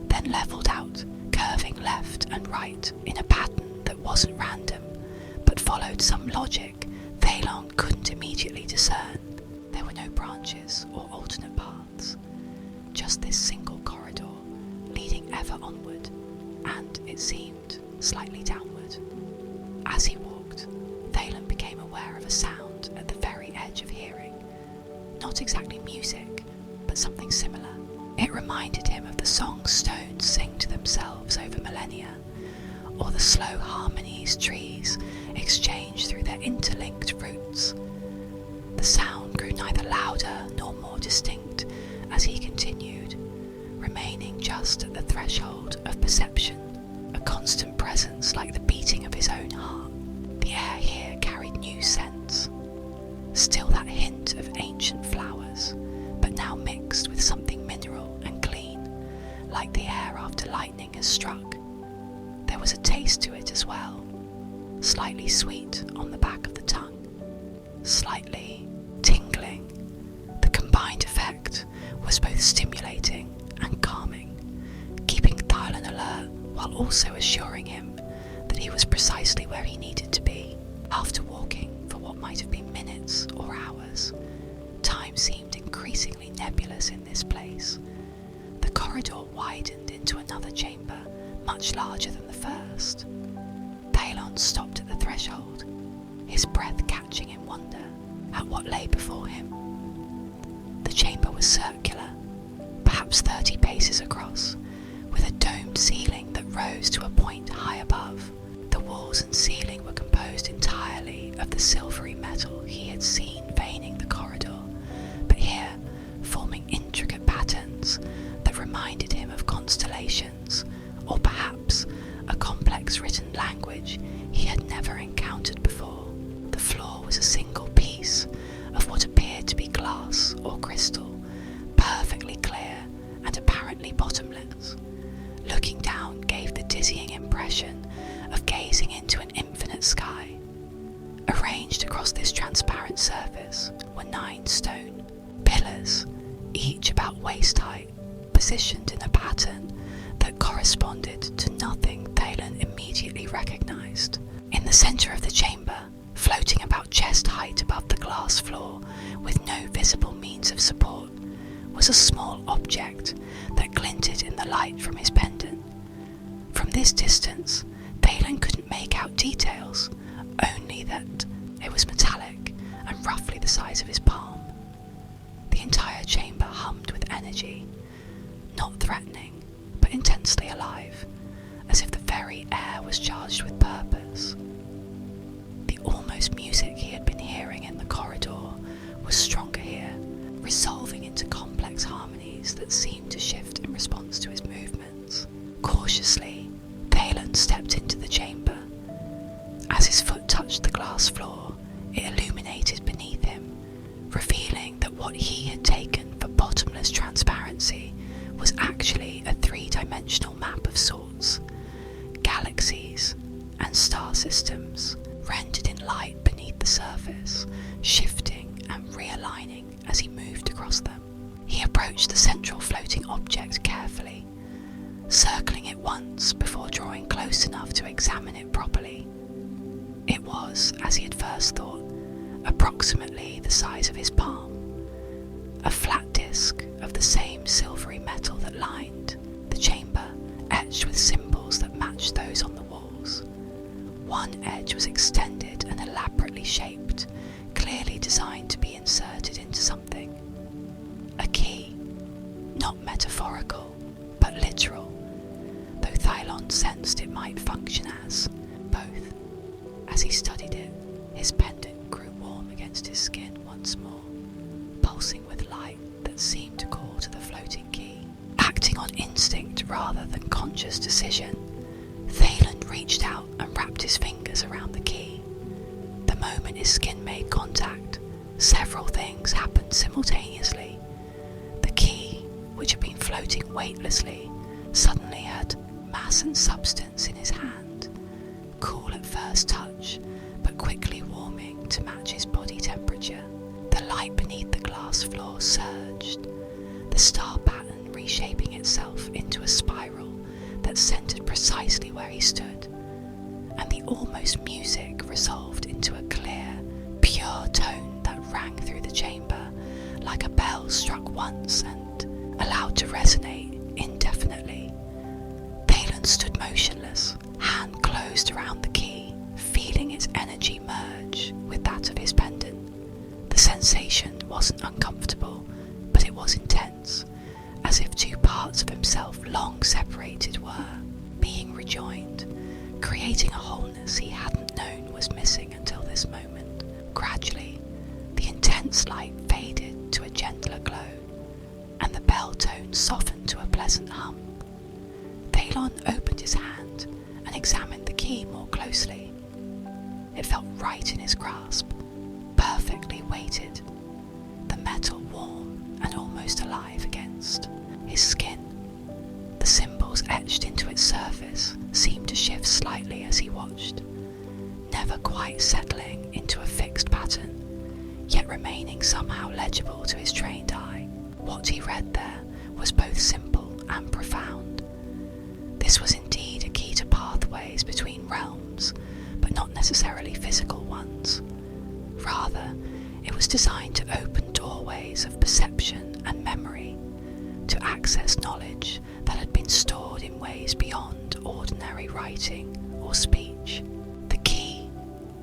then levelled out, curving left and right in a pattern that wasn't random, but followed some logic Thalon couldn't immediately discern. There were no branches or alternate paths, just this single corridor onward, and, it seemed, slightly downward. As he walked, Thalen became aware of a sound at the very edge of hearing. Not exactly music, but something similar. It reminded him of the songs stones sing to themselves over millennia, or the slow harmonies trees exchange through their interlinked roots. The sound grew neither louder nor more distinct as he continued, remaining just at the threshold of perception, a constant presence like the beating of his own heart. The air here carried new scents, still that hint of ancient flowers, but now mixed with something mineral and clean, like the air after lightning has struck. There was a taste to it as well, slightly sweet on the back of the tongue, slightly tingling. The combined effect was both stimulating and calming, keeping Thalen alert while also assuring him that he was precisely where he needed to be. After walking for what might have been minutes or hours, time seemed increasingly nebulous in this place. The corridor widened into another chamber, much larger than the first. Thalen stopped at the threshold, his breath catching in wonder at what lay before him. The chamber was circular, perhaps 30 paces across, with a domed ceiling that rose to a point high above. The walls and ceiling were composed entirely of the silvery metal he had seen veining the corridor, but here forming intricate patterns that reminded him of constellations, or perhaps a complex written language he had never encountered before. The floor was a single piece of what appeared to be glass or crystal, perfectly clear and apparently bottomless. Looking down gave the dizzying impression of gazing into an infinite sky. Arranged across this transparent surface were 9 stone pillars, each about waist height, positioned in a pattern that corresponded to nothing Thalen immediately recognized. In the center of the chamber, floating about chest height above the glass floor with no visible means of support, was a small object that glinted in the light from his pendant. From this distance, Thalen couldn't make out details, only that it was metallic and roughly the size of his palm. The entire chamber hummed with energy, not threatening, but intensely alive, as if the very air was charged with purpose. The almost music he had been hearing in the corridor was stronger here, resolving into complex harmonies that seemed to shift in response to his movements. Cautiously, Thalen stepped into the chamber. As his foot touched the glass floor, it illuminated beneath him, revealing that what he had taken for bottomless transparency was actually a 3-dimensional map of sorts. Galaxies and star systems rendered in light beneath the surface, shifting and realigning as he moved across them. He approached the central floating object carefully, circling it once before drawing close enough to examine it properly. It was, as he had first thought, approximately the size of his palm, a flat disc of the same silvery metal that lined the chamber, etched with symbols that matched those on the walls. One edge was extended and elaborately shaped, clearly designed to be inserted into something. A key, not metaphorical, but literal, though Thalen sensed it might function as both. As he studied it, his pendant grew warm against his skin once more, pulsing with light that seemed to call to the floating key. Acting on instinct rather than conscious decision, Thalen reached out and wrapped his fingers around the key. The moment his skin made contact, several things happened simultaneously. The key, which had been floating weightlessly, suddenly had mass and substance in his hand, cool at first touch, but quickly warming to match his body temperature. The light beneath the glass floor surged, the star pattern reshaping itself into a spiral that centered precisely where he stood, and the almost music resolved into a clear, pure tone that rang through the chamber like a bell struck once and allowed to resonate indefinitely. wasn't uncomfortable, but it was intense, as if two parts of himself long separated were being rejoined, creating a wholeness he hadn't known was missing until this moment. Gradually, the intense light faded to a gentler glow, and the bell tone softened to a pleasant hum. Thalon opened his hand and examined the key more closely. It felt right in his grasp, perfectly weighted, the metal warm and almost alive against his skin. The symbols etched into its surface seemed to shift slightly as he watched, never quite settling into a fixed pattern, yet remaining somehow legible to his trained eye. What he read there was both simple and profound. This was indeed a key to pathways between realms, but not necessarily physical ones. Rather, it was designed to open doorways of perception and memory, to access knowledge that had been stored in ways beyond ordinary writing or speech. The key,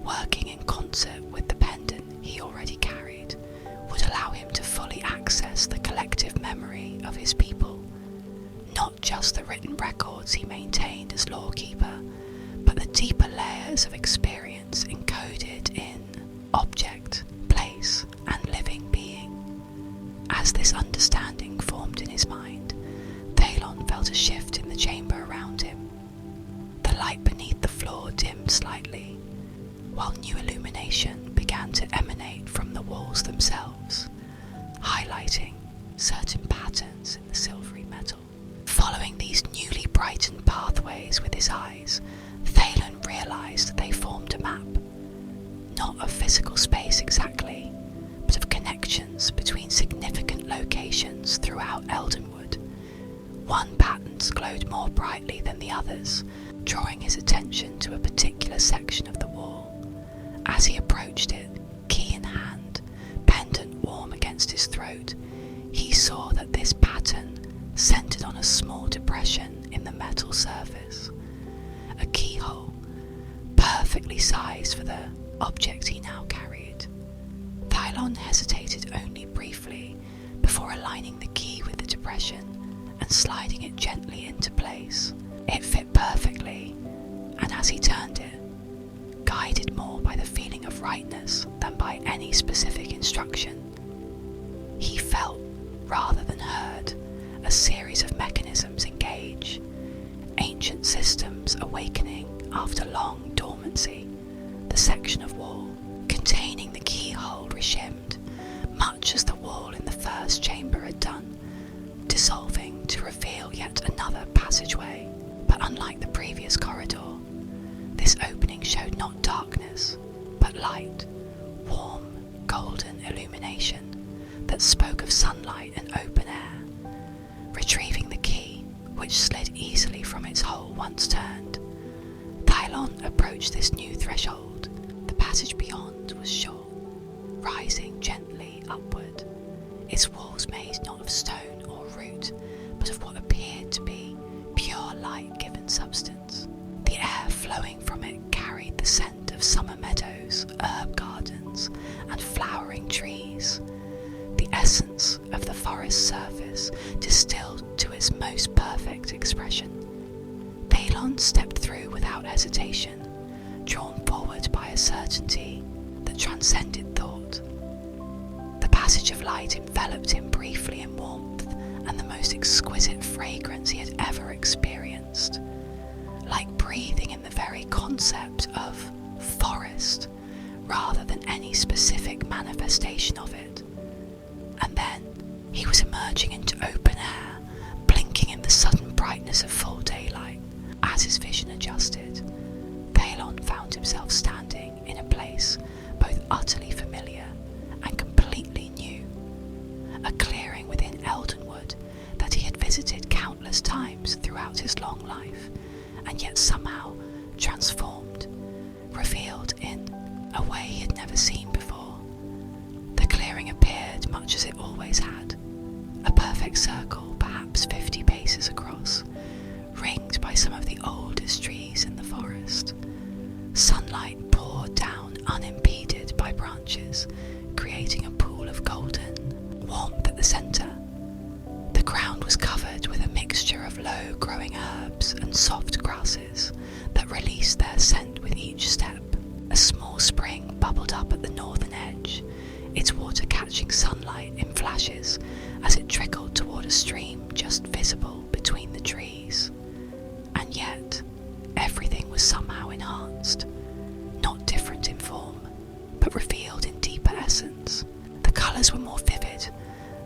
working in concert with the pendant he already carried, would allow him to fully access the collective memory of his people, not just the written records he maintained as lawkeeper, but the deeper layers of experience encoded in object, place, and living being. As this understanding formed in his mind, Thalon felt a shift in the chamber around him. The light beneath the floor dimmed slightly, while new illumination began to emanate from the walls themselves, highlighting certain patterns in the silvery metal. Following these newly brightened pathways with his eyes, Thalon realized that they formed a map, not of physical space exactly, but of connections between significant locations throughout Eldenwood. One pattern glowed more brightly than the others, drawing his attention to a particular section of the wall. As he approached it, key in hand, pendant warm against his throat, he saw that this pattern centered on a small depression in the metal surface, a keyhole, perfectly sized for the object he now carried. Thalon hesitated only briefly before aligning the key with the depression and sliding it gently into place. It fit perfectly, and as he turned it, guided more by the feeling of rightness than by any specific instruction, he felt, rather than heard, a series of mechanisms engage, ancient systems awakening after long dormancy. The section of wall containing the keyhole reshimmed, much as the wall in the first chamber had done, dissolving to reveal yet another passageway. But unlike the previous corridor, this opening showed not darkness, but light, warm, golden illumination that spoke of sunlight and open air. Retrieving the key, which slid easily from its hole once turned, Thalon approached this new threshold. The passage beyond was short, rising gently upward, its walls made not of stone or root, but of what appeared to be pure light-given substance. The air flowing from it carried the scent of summer meadows, herb gardens, and flowering trees, the essence of the forest surface distilled to its most perfect expression. Thalon stepped through without hesitation, drawn forward by a certainty that transcended thought. The passage of light enveloped him briefly in warmth and the most exquisite fragrance he had ever experienced, like breathing in the very concept of forest rather than any specific manifestation of it. And then he was emerging into open air, blinking in the sudden brightness of full daylight. As his vision adjusted, Thalon found himself standing in a place both utterly familiar and completely new, a clearing within Eldenwood that he had visited countless times throughout his long life, and yet somehow transformed, revealed in a way he had never seen before. The clearing appeared much as it always had, a perfect circle, perhaps 50 paces across, ringed by some of the oldest trees in the forest. Sunlight poured down unimpeded by branches, creating a pool of golden the centre. The ground was covered with a mixture of low-growing herbs and soft grasses that released their scent with each step. A small spring bubbled up at the northern edge, its water catching sunlight in flashes as it trickled toward a stream just visible between the trees. And yet, everything was somehow enhanced, not different in form, but revealed in deeper essence. The colours were more vivid,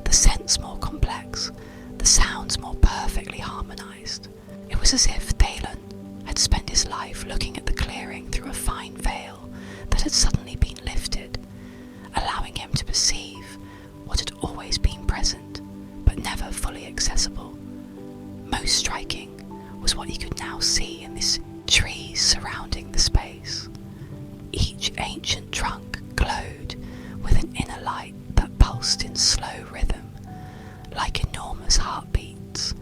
the scents more complex, the sounds more perfectly harmonised. It was as if Thalen had spent his life looking at the clearing through a fine veil that had suddenly been lifted, allowing him to perceive what had always been present, but never fully accessible. Most striking was what he could now see in these trees surrounding the space. Each ancient trunk glowed with an inner light that pulsed in slow rhythm, like enormous heartbeats.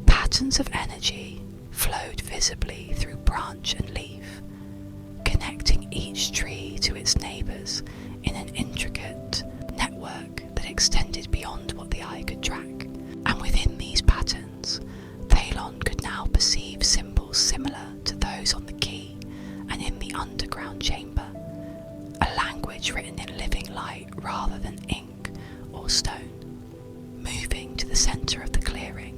Patterns of energy flowed visibly through branch and leaf, connecting each tree to its neighbours in an intricate network that extended beyond what the eye could track. And within these patterns, Thalon could now perceive symbols similar to those on the key and in the underground chamber, a language written in living light rather than ink or stone. Moving to the centre of the clearing,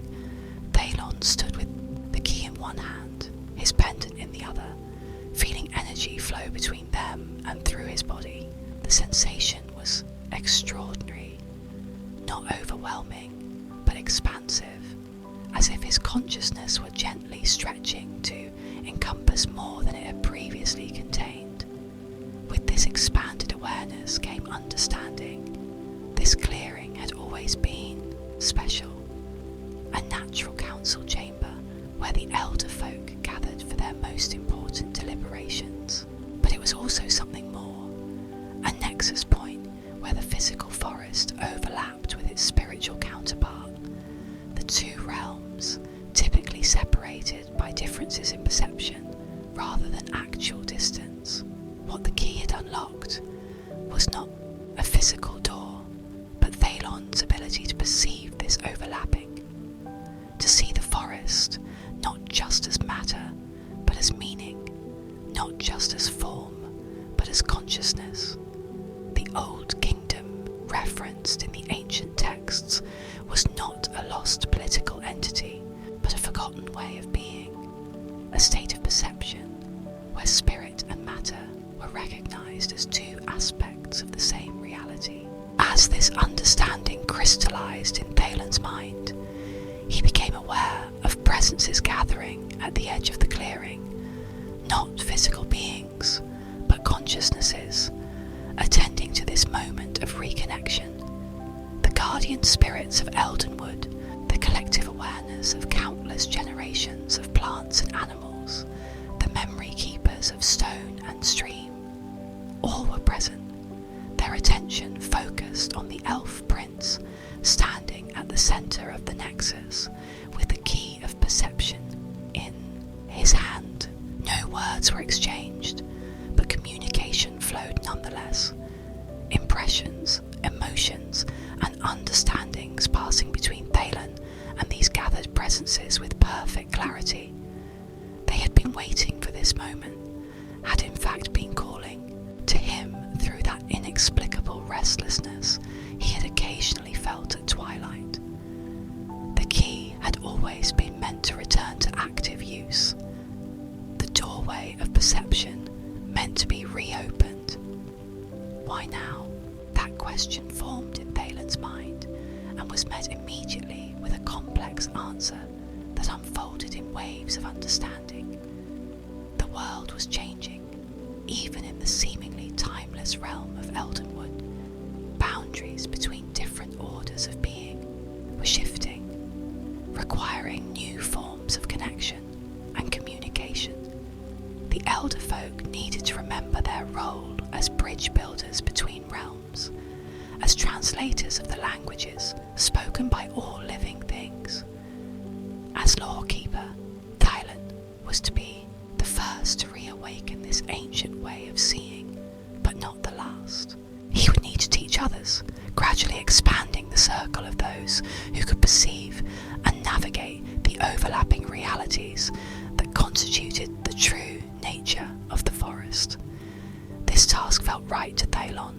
Thalon stood with the key in one hand, his pendant in the other, feeling energy flow between them and through his body. The sensation was extraordinary, not overwhelming, but expansive, as if his consciousness were gently stretching to encompass more than it had previously contained. With this expanded awareness came understanding. This clearing had always been special, a natural council chamber where the elder folk gathered for their most important deliberations. But it was also something more, a nexus point where the physical forest overlapped with its spiritual counterpart. The two realms, typically separated by differences in perception rather than actual distance. What the key had unlocked was not a physical door, but Thalon's ability to perceive this overlapping, to see the forest not just as matter, but as meaning, not just as form, but as consciousness. The old kingdom referenced in the ancient texts was not a lost political entity, but a forgotten way of being, a state of perception where spirit and matter were recognized as two aspects of the same reality. As this understanding crystallized in Thalon's mind, he became aware of presences gathering at the edge of the clearing, not physical beings, but consciousnesses, attending to this moment of reconnection. The guardian spirits of Eldenwood, the collective awareness of countless generations of plants and animals, the memory keepers of stone and stream, all were present, their attention focused on the elf prince standing at the centre of the nexus with the key of perception in his hand. No words were exchanged, but communication flowed nonetheless. Impressions, emotions, and understandings passing between Thalon and these gathered presences with perfect clarity. They had been waiting for this moment, had in fact been calling to him through that inexplicable restlessness he had occasionally felt at twilight. The key had always been meant to return to active use, the doorway of perception meant to be reopened. Why now? That question formed in Thalon's mind and was met immediately with a complex answer that unfolded in waves of understanding. The world was changing, even in the seemingly timeless realm of Eldenwood. Boundaries between different orders of being were shifting, requiring new forms of connection and communication. The elder folk needed to remember their role as bridge builders between realms, as translators of the languages spoken by all living things. As lawkeeper, Thalon was to be the first to reawaken this ancient way of seeing, but not the last. He would need to teach others, gradually expanding the circle those who could perceive and navigate the overlapping realities that constituted the true nature of the forest. This task felt right to Thalon,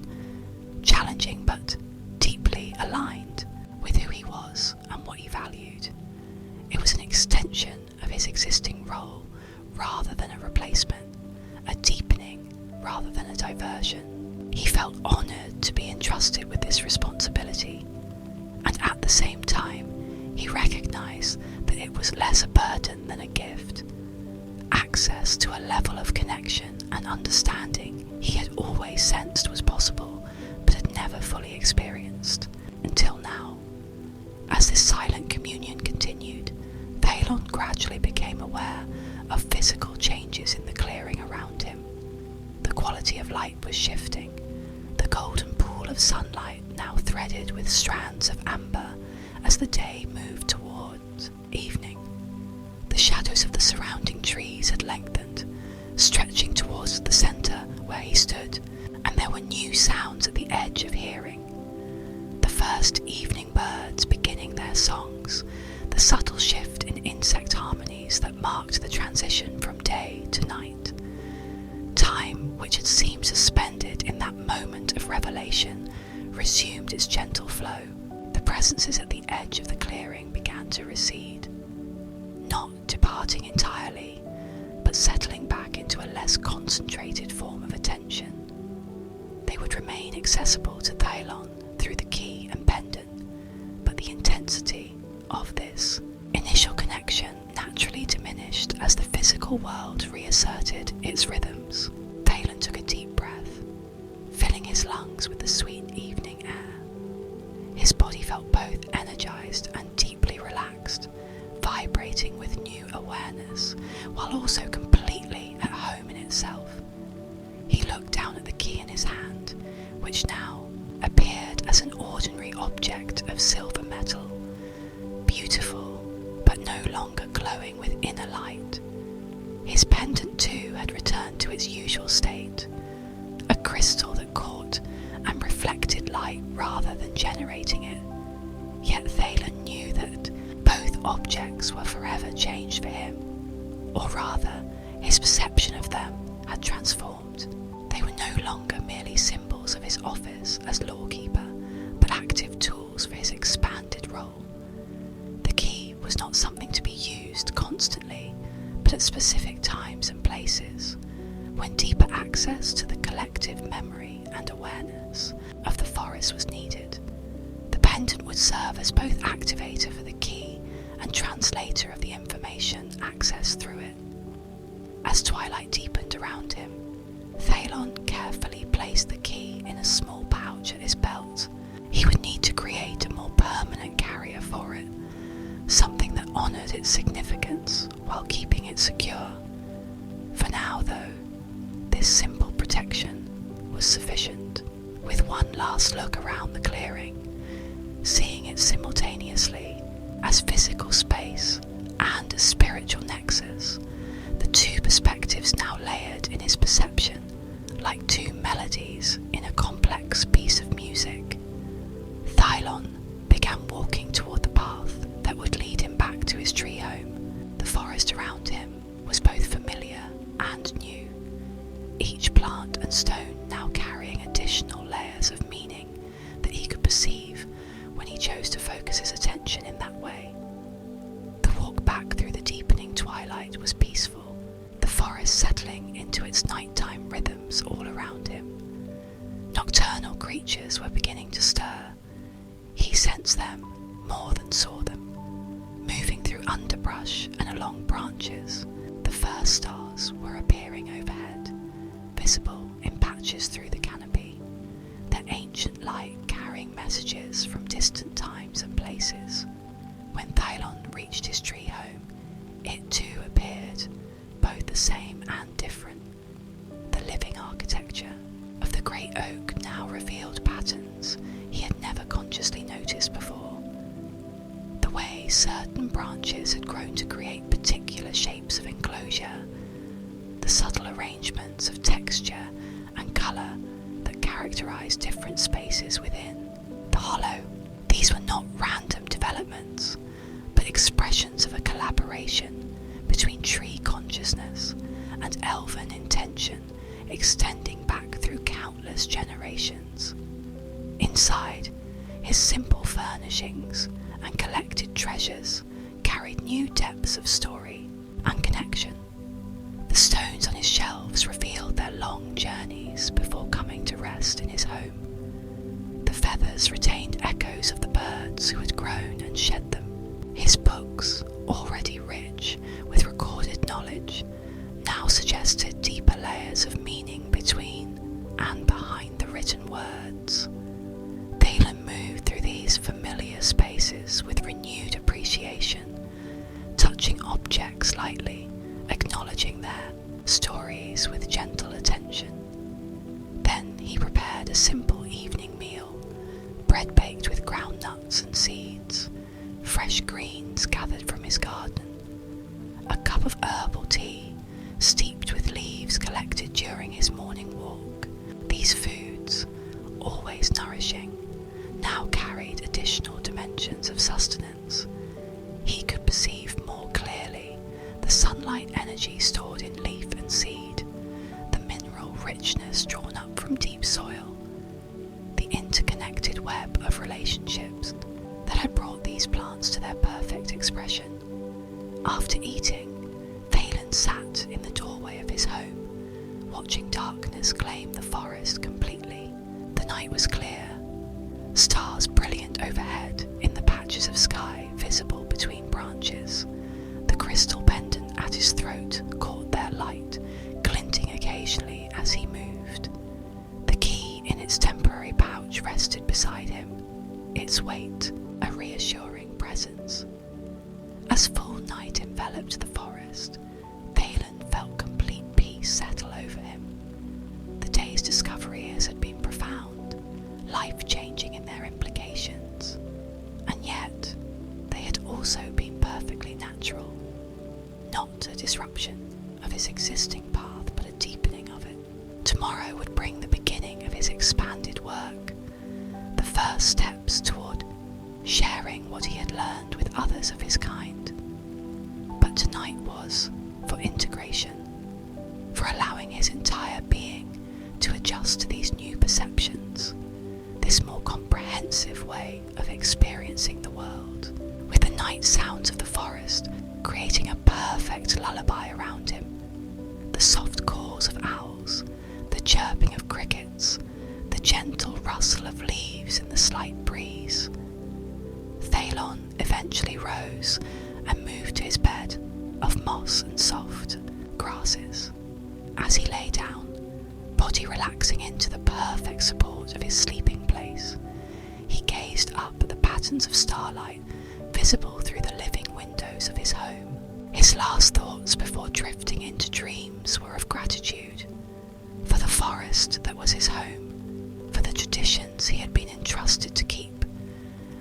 challenging but deeply aligned with who he was and what he valued. It was an extension of his existing role rather than a replacement, a deepening rather than a diversion. He felt honoured to be entrusted with this responsibility, and at the same time he recognised that it was less a burden than a gift. Access to a level of connection and understanding he had always sensed was possible, but had never fully experienced until now. As this silent communion continued, Thalon gradually became aware of physical changes in the clearing around him. The quality of light was shifting, the golden pool of sunlight now threaded with strands of amber as the day moved towards evening. The shadows of the surrounding trees had lengthened, stretching towards the centre where he stood, and there were new sounds at the edge of hearing. The first evening birds beginning their songs, the subtle shift in insect harmonies that marked the transition from day to night. Time, which had seemed suspended in that moment of revelation, resumed its gentle flow. The presences at the edge of the clearing began to recede, not departing entirely, but settling back into a less concentrated form of attention. They would remain accessible to Thalon through the key and pendant, but the intensity of this initial connection naturally diminished as the physical world reasserted its rhythms. Thalon took a deep breath, filling his lungs with the sweet evening air. His body felt both energized and deeply relaxed, vibrating with new awareness, while also completely at home in itself. He looked down at the key in his hand, which now appeared as an ordinary object of silver metal, beautiful but no longer glowing with inner light. His pendant too had returned to its usual state, a crystal that caught and reflected light rather than generating it. Yet Thalon knew that both objects were forever changed for him, or rather, his perception of them had transformed. They were no longer merely symbols of his office as lawkeeper, but active tools for his expanded role. The key was not something to be used constantly, but at specific times and places, when deeper access to the collective memory and awareness of the forest was needed. The pendant would serve as both activator for the key and translator of the information accessed through it. As twilight deepened around him, Thalon carefully placed the key in a small pouch at his belt. He would need to create a more permanent carrier for it, something that honoured its significance while keeping it secure. For now, though, this simple protection was sufficient. With one last look around the clearing, seeing it simultaneously as physical space and a spiritual nexus, the two perspectives now layered in his perception like two melodies in a complex piece of music. Thalon began walking toward the path that would lead him back to his tree home. The forest around him was both familiar and new, each plant and stone now carrying additional layers of meaning that he could perceive when he chose to focus his attention in that way. The walk back through the deepening twilight was peaceful, the forest settling into its nighttime rhythms all around him. Nocturnal creatures were beginning to stir. He sensed them more than saw them, moving through underbrush and along branches. The first stars were appearing overhead, visible in patches through the canopy, their ancient light carrying messages from distant times and places. When Thalon reached his tree home, it too appeared, both the same and different. The living architecture of the great oak now revealed patterns he had never consciously noticed before. The way certain branches had grown to create particular shapes of enclosure, the subtle arrangements of texture and colour that characterised different spaces within. The hollow, these were not random developments, but expressions of a collaboration between tree consciousness and elven intention extending back through countless generations. Inside, his simple furnishings and collected treasures carried new depths of story and connection. The stones on his shelves revealed their long journeys before coming to rest in his home. The feathers retained echoes of the birds who had grown and shed them. His books, already rich with recorded knowledge, now suggested deeper layers of meaning between and behind the written words. Thalen moved through these familiar spaces with renewed appreciation, touching objects lightly, acknowledging their stories with gentle attention. Then he prepared a simple evening meal, bread baked with ground nuts and seeds, fresh greens gathered from his garden, a cup of herbal tea steeped with leaves collected during his morning walk. These foods, always nourishing, now carried additional dimensions of sustenance. He could perceive more clearly the sunlight energy stored in leaf and seed, the mineral richness drawn up from deep soil, the interconnected web of relationships that had brought these plants to their perfect expression. After eating, Thalen sat in the doorway of his home, watching darkness claim the forest completely. The night was clear, stars brilliant overhead in the patches of sky visible between branches. The crystal pendant at his throat caught their light, glinting occasionally as he moved. The key in its temporary pouch rested beside him, its weight a reassuring presence. As full night enveloped the forest, Thalen felt complete peace settle over him. The day's discoveries had been profound, life-changing in their implications, and yet they had also been perfectly natural, not a disruption of his existing path, but a deepening of it. Tomorrow would bring the beginning of his expanded work, the first steps toward sharing what he had learned with others of his kind. But tonight was for integration, for allowing his entire being to adjust to these new perceptions, this more comprehensive way of experiencing the world, with the night sounds of the forest creating a perfect lullaby around him, the soft calls of owls, the chirping of crickets, the gentle rustle of leaves in the slight breeze. Thalen eventually rose and moved to his bed of moss and soft grasses. As he lay down, body relaxing into the perfect support of his sleeping place, he gazed up at the patterns of starlight visible through the living windows of his home. His last thoughts before drifting into dreams were of gratitude for the forest that was his home, for the traditions he had been entrusted to keep,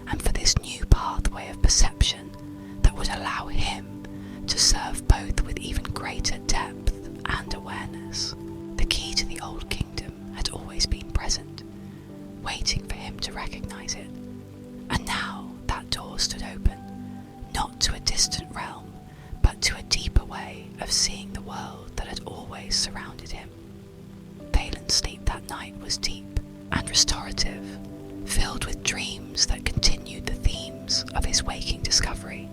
and for this new pathway of perception that would allow him to serve both with even greater depth and awareness. The key to the old kingdom had always been present, waiting for him to recognize it. And now that door stood open, not to a distant realm, but to a deeper way of seeing the world that had always surrounded him. Thalen's sleep that night was deep and restorative, filled with dreams that continued the themes of his waking discovery.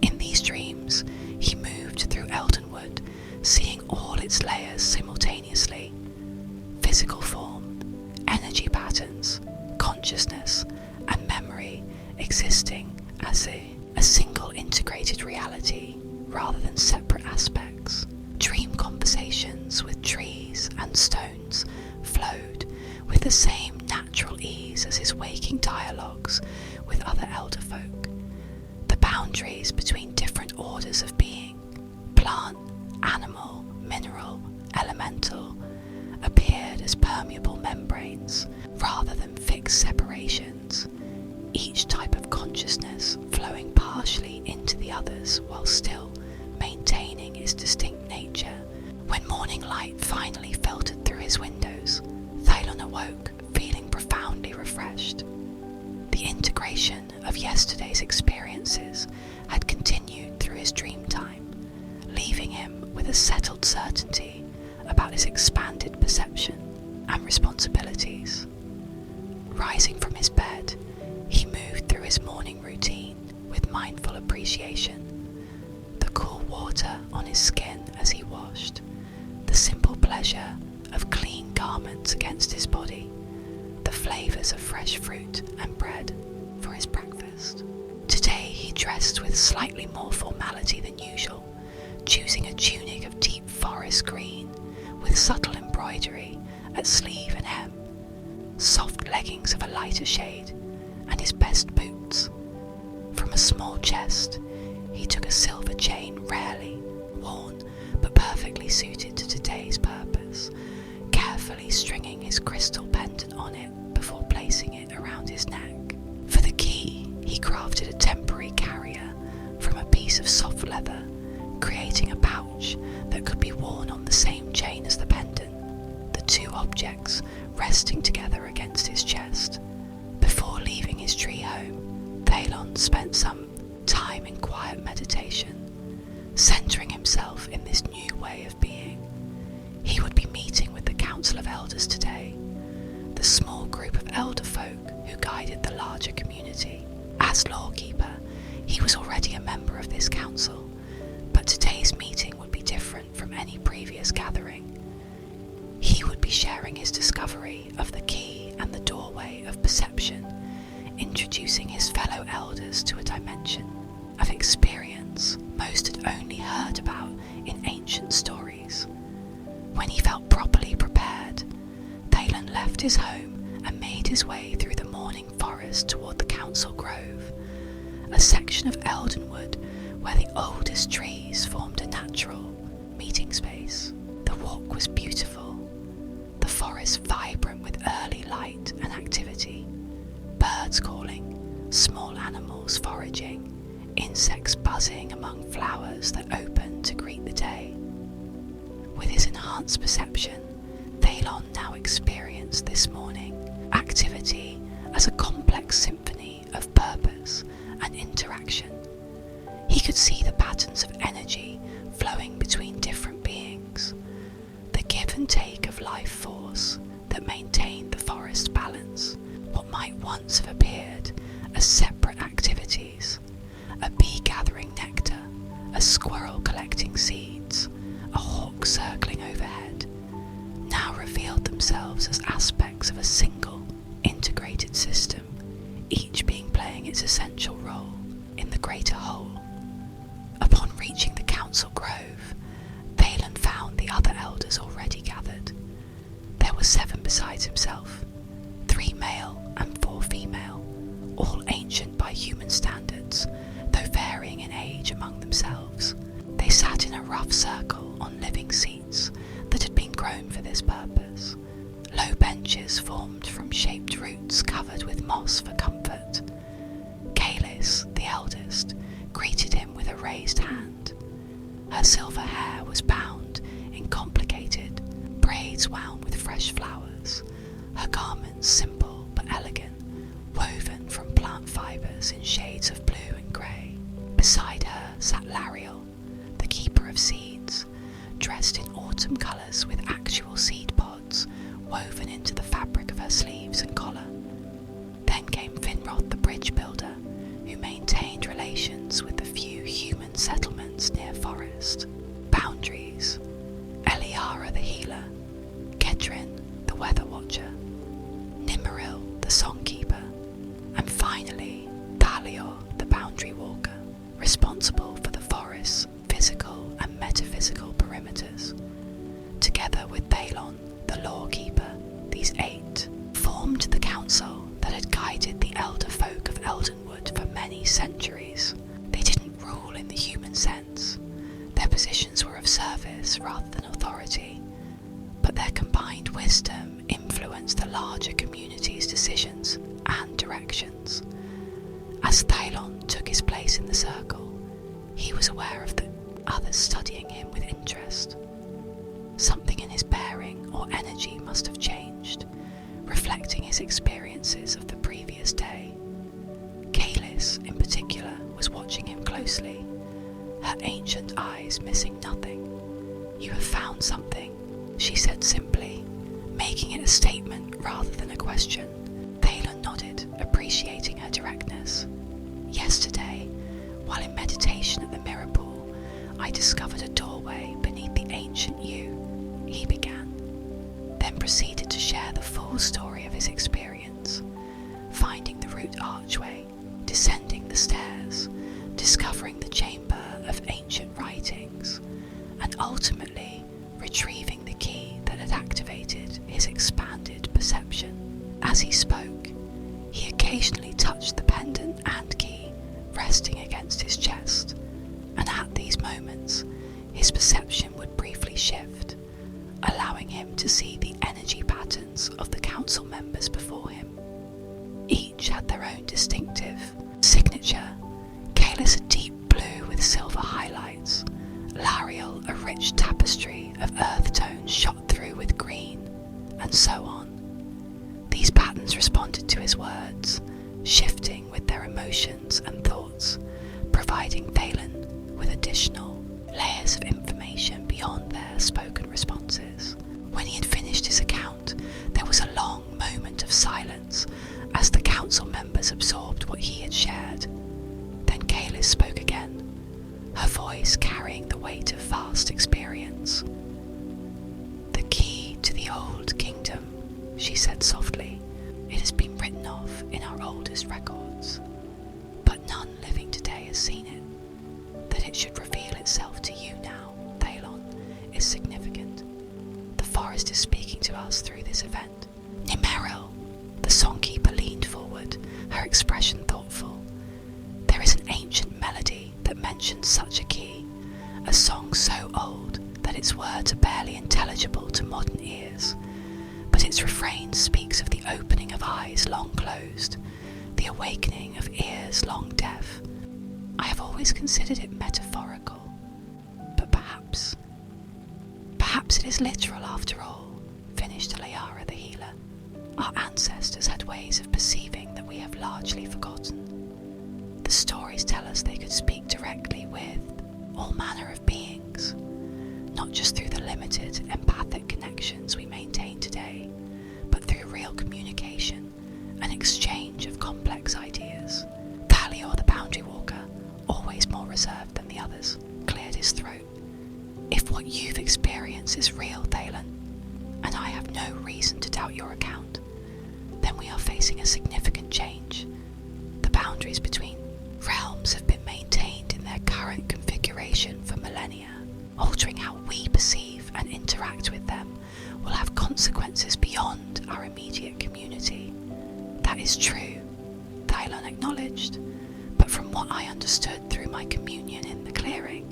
In these dreams, he moved through Eldenwood, seeing all its layers simultaneously: physical form, energy patterns, consciousness, and memory existing as a single integrated reality rather than separate aspects. Dream conversations with trees and stones flowed with the same natural ease as his waking dialogues with other elder folk. The boundaries between different orders of being, plant, animal, mineral, elemental, appeared as permeable membranes rather than fixed separations, each type of consciousness flowing partially into the others while still maintaining its distinct nature. When morning light finally filtered through his windows, Thalen awoke feeling profoundly refreshed. The The integration of yesterday's experiences had continued through his dream time, leaving him with a settled certainty about his expanded perception and responsibilities. Rising from his bed, he moved through his morning routine with mindful appreciation. The cool water on his skin as he washed, the simple pleasure of clean garments against his body, the flavours of fresh fruit and bread for his breakfast. Today he dressed with slightly more formality than usual, choosing a tunic of deep forest green with subtle embroidery at sleeve and hem, soft leggings of a lighter shade, and his best boots. From a small chest, he took a silver chain rarely worn but perfectly suited to today's purpose, carefully stringing his crystal pendant on it before placing it around his neck. For the key, he crafted a temporary carrier from a piece of soft leather, creating a pouch that could be worn on the same chain as the pendant, the two objects resting together against his chest. Before leaving his tree home, Thalon spent some time in quiet meditation, centering himself in this new way of being. He would be meeting with the Council of Elders today, the small group of elder folk who guided the larger community. As lawkeeper, he was already a member of this council, but today's meeting would be different from any previous gathering. He would be sharing his discovery of the key and the doorway of perception, introducing his fellow elders to a dimension of experience most had only heard about in ancient stories. When he felt properly prepared, Thalon left his home and made his way through the morning forest toward the council grove, a section of eldenwood where the oldest trees formed a natural meeting space. The walk was beautiful, the forest vibrant with early light and activity, birds calling, small animals foraging, insects buzzing among flowers that opened to greet the day. With his enhanced perception, Thalon now experienced this morning activity as a complex symphony of purpose and interaction. He could see the patterns of energy flowing between different beings, the give and take of life force that maintained the forest balance. What might once have appeared as separate activities, a bee gathering nectar, a squirrel collecting seeds, a hawk circling overhead, now revealed themselves as aspects of a single, integrated system, each being playing its essential role in the greater whole. Upon reaching the council grove, Thalon found the other elders already gathered. There were 7 besides himself, 3 male and 4 female, all ancient by human standards, though varying in age among themselves. They sat in a rough circle on living seats that had been grown for this purpose. Low benches formed from shaped roots covered with moss for comfort. Kalis, the eldest, greeted him with a raised hand. Her silver hair was bound in complicated braids wound with fresh flowers, her garments simple but elegant, woven from plant fibres in shades of blue and grey. Beside her sat Lariel, the keeper of seeds, dressed in autumn colours with actual seed pods woven into the fabric of her sleeves and collar. Then came Finroth the bridge builder, who maintained relations with the few human settlements near forest. Boundaries, Elara the healer, Kedrin the weather watcher, Nimmeril the songkeeper, and finally Thalior the boundary walker, responsible for the forest's physical and metaphysical perimeters. Together with Thalon, the lawkeeper, these 8 formed the council that had guided the elder folk of Eldenwood for many centuries. They didn't rule in the human sense. Their positions were of service rather than authority, but their combined wisdom influenced the larger community's decisions and directions. As Thalon took his place in the circle, he was aware of the others studying him with interest. Something in his bearing or energy must have changed, reflecting his experiences of the previous day. Kalis, in particular, was watching him closely, her ancient eyes missing nothing. "You have found something," she said simply, making it a statement rather than a question. Thalen nodded, appreciating her directness. "Yesterday, while in meditation at the mirror pool, I discovered a doorway beneath the ancient yew," he began, then proceeded to share the full story of his experience, finding the root archway, descending the stairs, discovering the chamber of ancient writings, and ultimately retrieving the key that had activated his expanded perception. As he spoke, he occasionally touched the pendant and key resting against his chest, and at these moments his perception would briefly shift, allowing him to see the energy patterns of the council members before him. Each had their own distinctive signature. Kalis a deep blue with silver highlights, Lariel a rich tapestry of earth tones shot through with green, and so on. These patterns responded to his words, shifting with their emotions and thoughts, providing Thalen with additional layers of information beyond their spoken responses. When he had finished his account, there was a long moment of silence as the council members absorbed what he had shared. Then Kalis spoke again, her voice carrying the weight of vast experience. "The key to the old kingdom," she said softly. "It has been written off in our oldest records, but none living today has seen it. That it should reveal itself to you now, Thalon, is significant. The forest is speaking to us through this event." "Nimeril," the songkeeper leaned forward, her expression thoughtful. "There is an ancient melody that mentions such a key, a song so old that its words are barely intelligible to modern ears, but its refrain speaks of the opening of eyes long closed, the awakening of ears long deaf. I have always considered it metaphorical, but perhaps it is literal after all," finished Elara the healer. "Our ancestors had ways of perceiving that we have largely forgotten. The stories tell us they could speak directly with all manner of beings, not just through the limited empathic connections we maintain today, but through real communication and exchange of complex ideas." Thalior the Boundary Walker, always more reserved than the others, cleared his throat. "If what you've experienced is real, Thalen, and I have no reason to doubt your account, then we are facing a significant change. The boundaries between realms have been maintained in their current configuration for millennia. Altering how we perceive and interact with them will have consequences beyond our immediate community." "That is true," Thylon acknowledged, "but from what I understood through my communion in the clearing,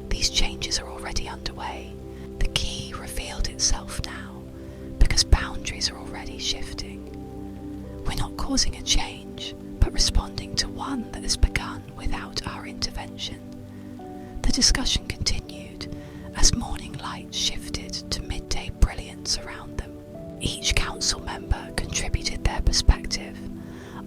these changes are already underway. The key revealed itself now because boundaries are already shifting. We're not causing a change, but responding to one that has begun without our intervention." The discussion continued as morning light shifted to midday brilliance around them. Each council member contributed their perspective,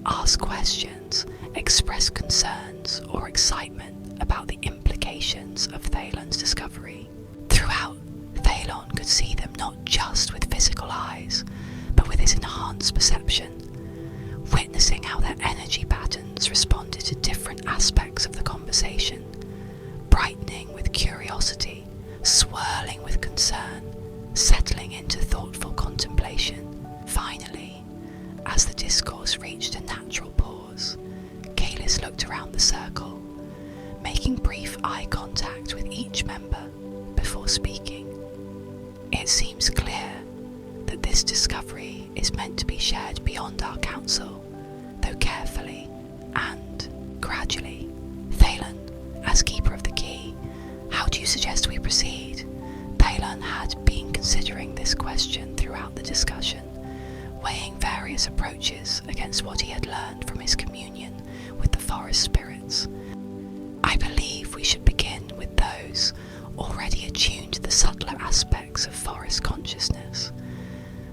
asked questions, expressed concerns or excitement about the implications of Thalen's discovery. Throughout, Thalon could see them not just with physical eyes, but with his enhanced perception, witnessing how their energy patterns responded to different aspects of the conversation, brightening with curiosity, swirling with concern, settling into thoughtful contemplation. Finally, as the discourse reached a natural pause, Kalis looked around the circle, making brief eye contact with each member before speaking. "It seems clear that this discovery is meant to be shared beyond our council, though carefully and gradually. Thalen, as keeper of the key, how do you suggest we proceed?" Thalen had been considering this question throughout the discussion, weighing various approaches against what he had learned from his communion with the forest spirits. "I believe we should begin with those already attuned to the subtler aspects of forest consciousness.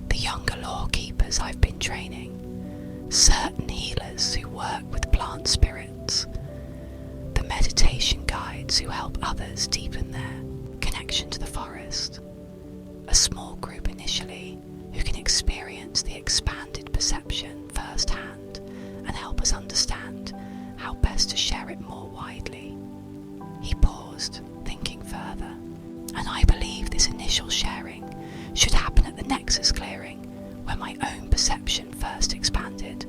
The younger law keepers I've been training, certain healers who work with plant plant spirits, the meditation guides who help others deepen their connection to the forest, a small group initially who can experience the expanded perception firsthand and help us understand how best to share it more widely. He paused, thinking further, and I believe this initial sharing should happen at the Nexus clearing where my own perception first expanded.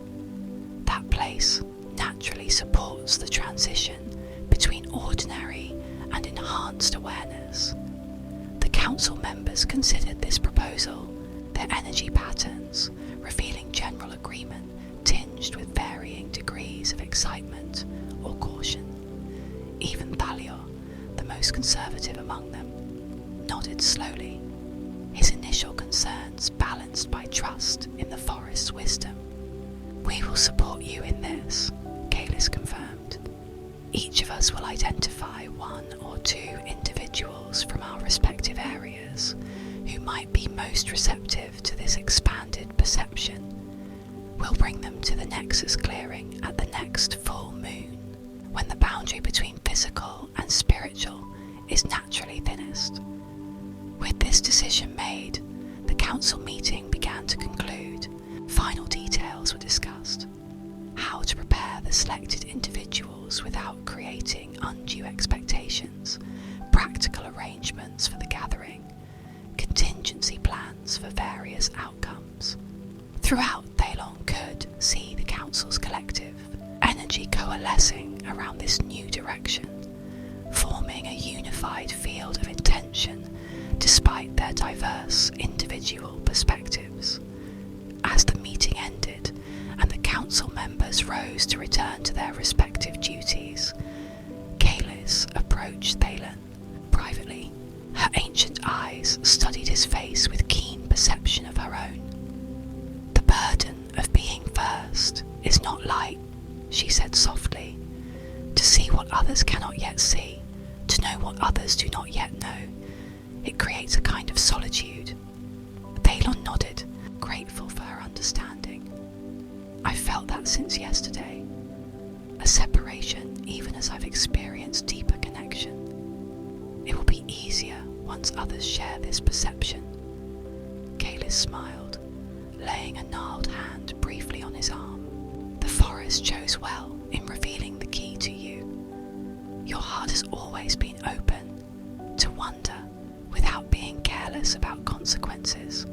That place naturally supports the transition between ordinary and enhanced awareness. The council members considered this proposal, their energy patterns revealing general agreement tinged with varying degrees of excitement or caution. Even Thalia, the most conservative among them, nodded slowly, his initial concerns balanced by trust in the forest's wisdom. "We will support you in this," Kalis confirmed. "Each of us will identify one or two individuals from our respective areas who might be most receptive to this expanded perception. We'll bring them to the Nexus clearing at the next full moon, when the boundary between physical and spiritual is naturally thinnest." With this decision made, the council meeting began to conclude. Final details were discussed. How to prepare the selected individuals without creating undue expectations, practical arrangements for the gathering, contingency plans for various outcomes. Throughout, Thalon could see the council's collective energy coalescing around this new direction, forming a unified field of intention despite their diverse individual perspectives. As the meeting ended and the council members rose to return to their respective duties, Kalis approached Thalon privately. Her ancient eyes studied his face with keen perception of her own. "The burden of being first is not light," she said softly. "To see what others cannot yet see, to know what others do not yet know, it creates a kind of solitude." Thalon nodded, grateful for her understanding. "I felt that since yesterday. A separation, even as I've experienced deeper connection. It will be easier once others share this perception." Kalis smiled, laying a gnarled hand briefly on his arm. "The forest chose well in revealing the key to you. Your heart has always been open to wonder without being careless about consequences.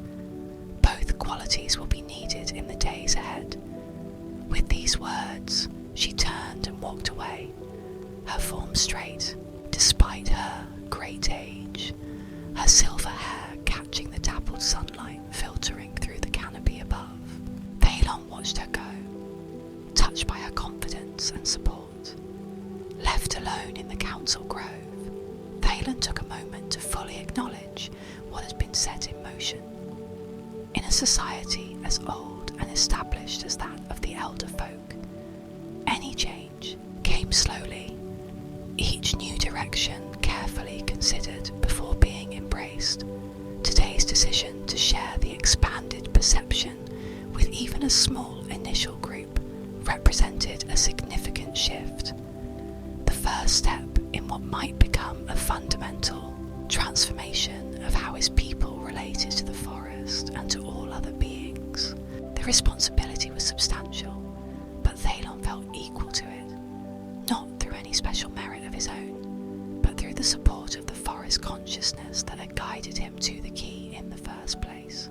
Both qualities will be needed in the days ahead." With these words, she turned and walked away, her form straight, despite her great age, her silver hair catching the dappled sunlight filtering through the canopy above. Thalon watched her go, touched by her confidence and support. Left alone in the council grove, Thalon took a moment to fully acknowledge what had been set in motion. In a society as old and established as that of the elder folk, any change came slowly, each new direction carefully considered before being embraced. Today's decision to share the expanded perception with even a small initial group represented a significant shift, the first step in what might become a fundamental transformation of how his people related to the forest and to all other beings. The responsibility was substantial, but Thalon felt equal to it, not through any special merit of his own, but through the support of the forest consciousness that had guided him to the key in the first place.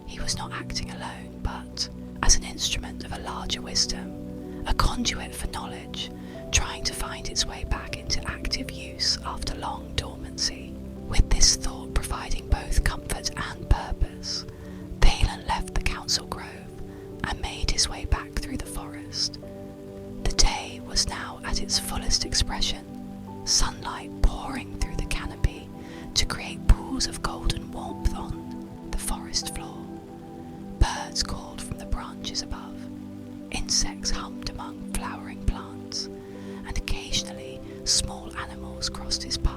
He was not acting alone, but as an instrument of a larger wisdom, a conduit for knowledge, trying to find its way back into active use after long dormancy. With this thought providing both comfort and purpose, Thalon left the council grove and made his way back through the forest. The day was now at its fullest expression, sunlight pouring through the canopy to create pools of golden warmth on the forest floor. Birds called from the branches above, insects hummed among flowering plants, and occasionally small animals crossed his path,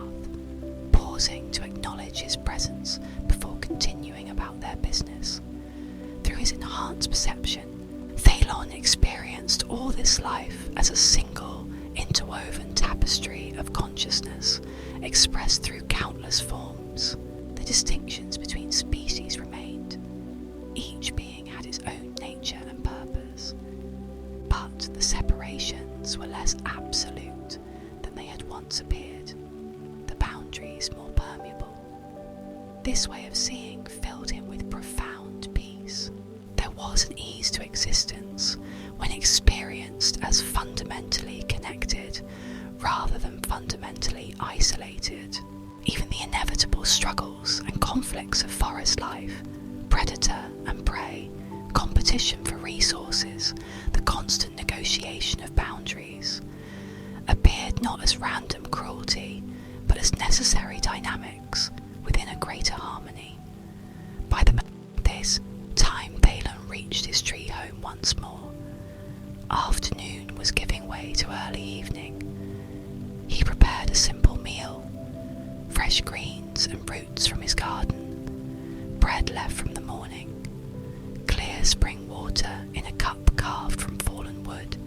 pausing to acknowledge his presence before continuing about their business. Through his enhanced perception, Thalon experienced all this life as a single, interwoven tapestry of consciousness expressed through countless forms. The distinctions between species remained. Each being had its own nature and purpose, but the separations were less absolute than they had once appeared, the boundaries more permeable. This way of seeing filled him with profound peace. There was an ease to existence when experienced as fundamentally connected rather than fundamentally isolated. Even the inevitable struggles and conflicts of forest life, predator and prey, competition for resources, the constant negotiation of boundaries, appeared not as random cruelty, but as necessary dynamics within a greater harmony. By the this time, Thalen reached his tree home once more. Afternoon was giving way to early evening. He prepared a simple meal, fresh greens and roots from his garden, bread left from the morning, clear spring water in a cup carved from fallen wood.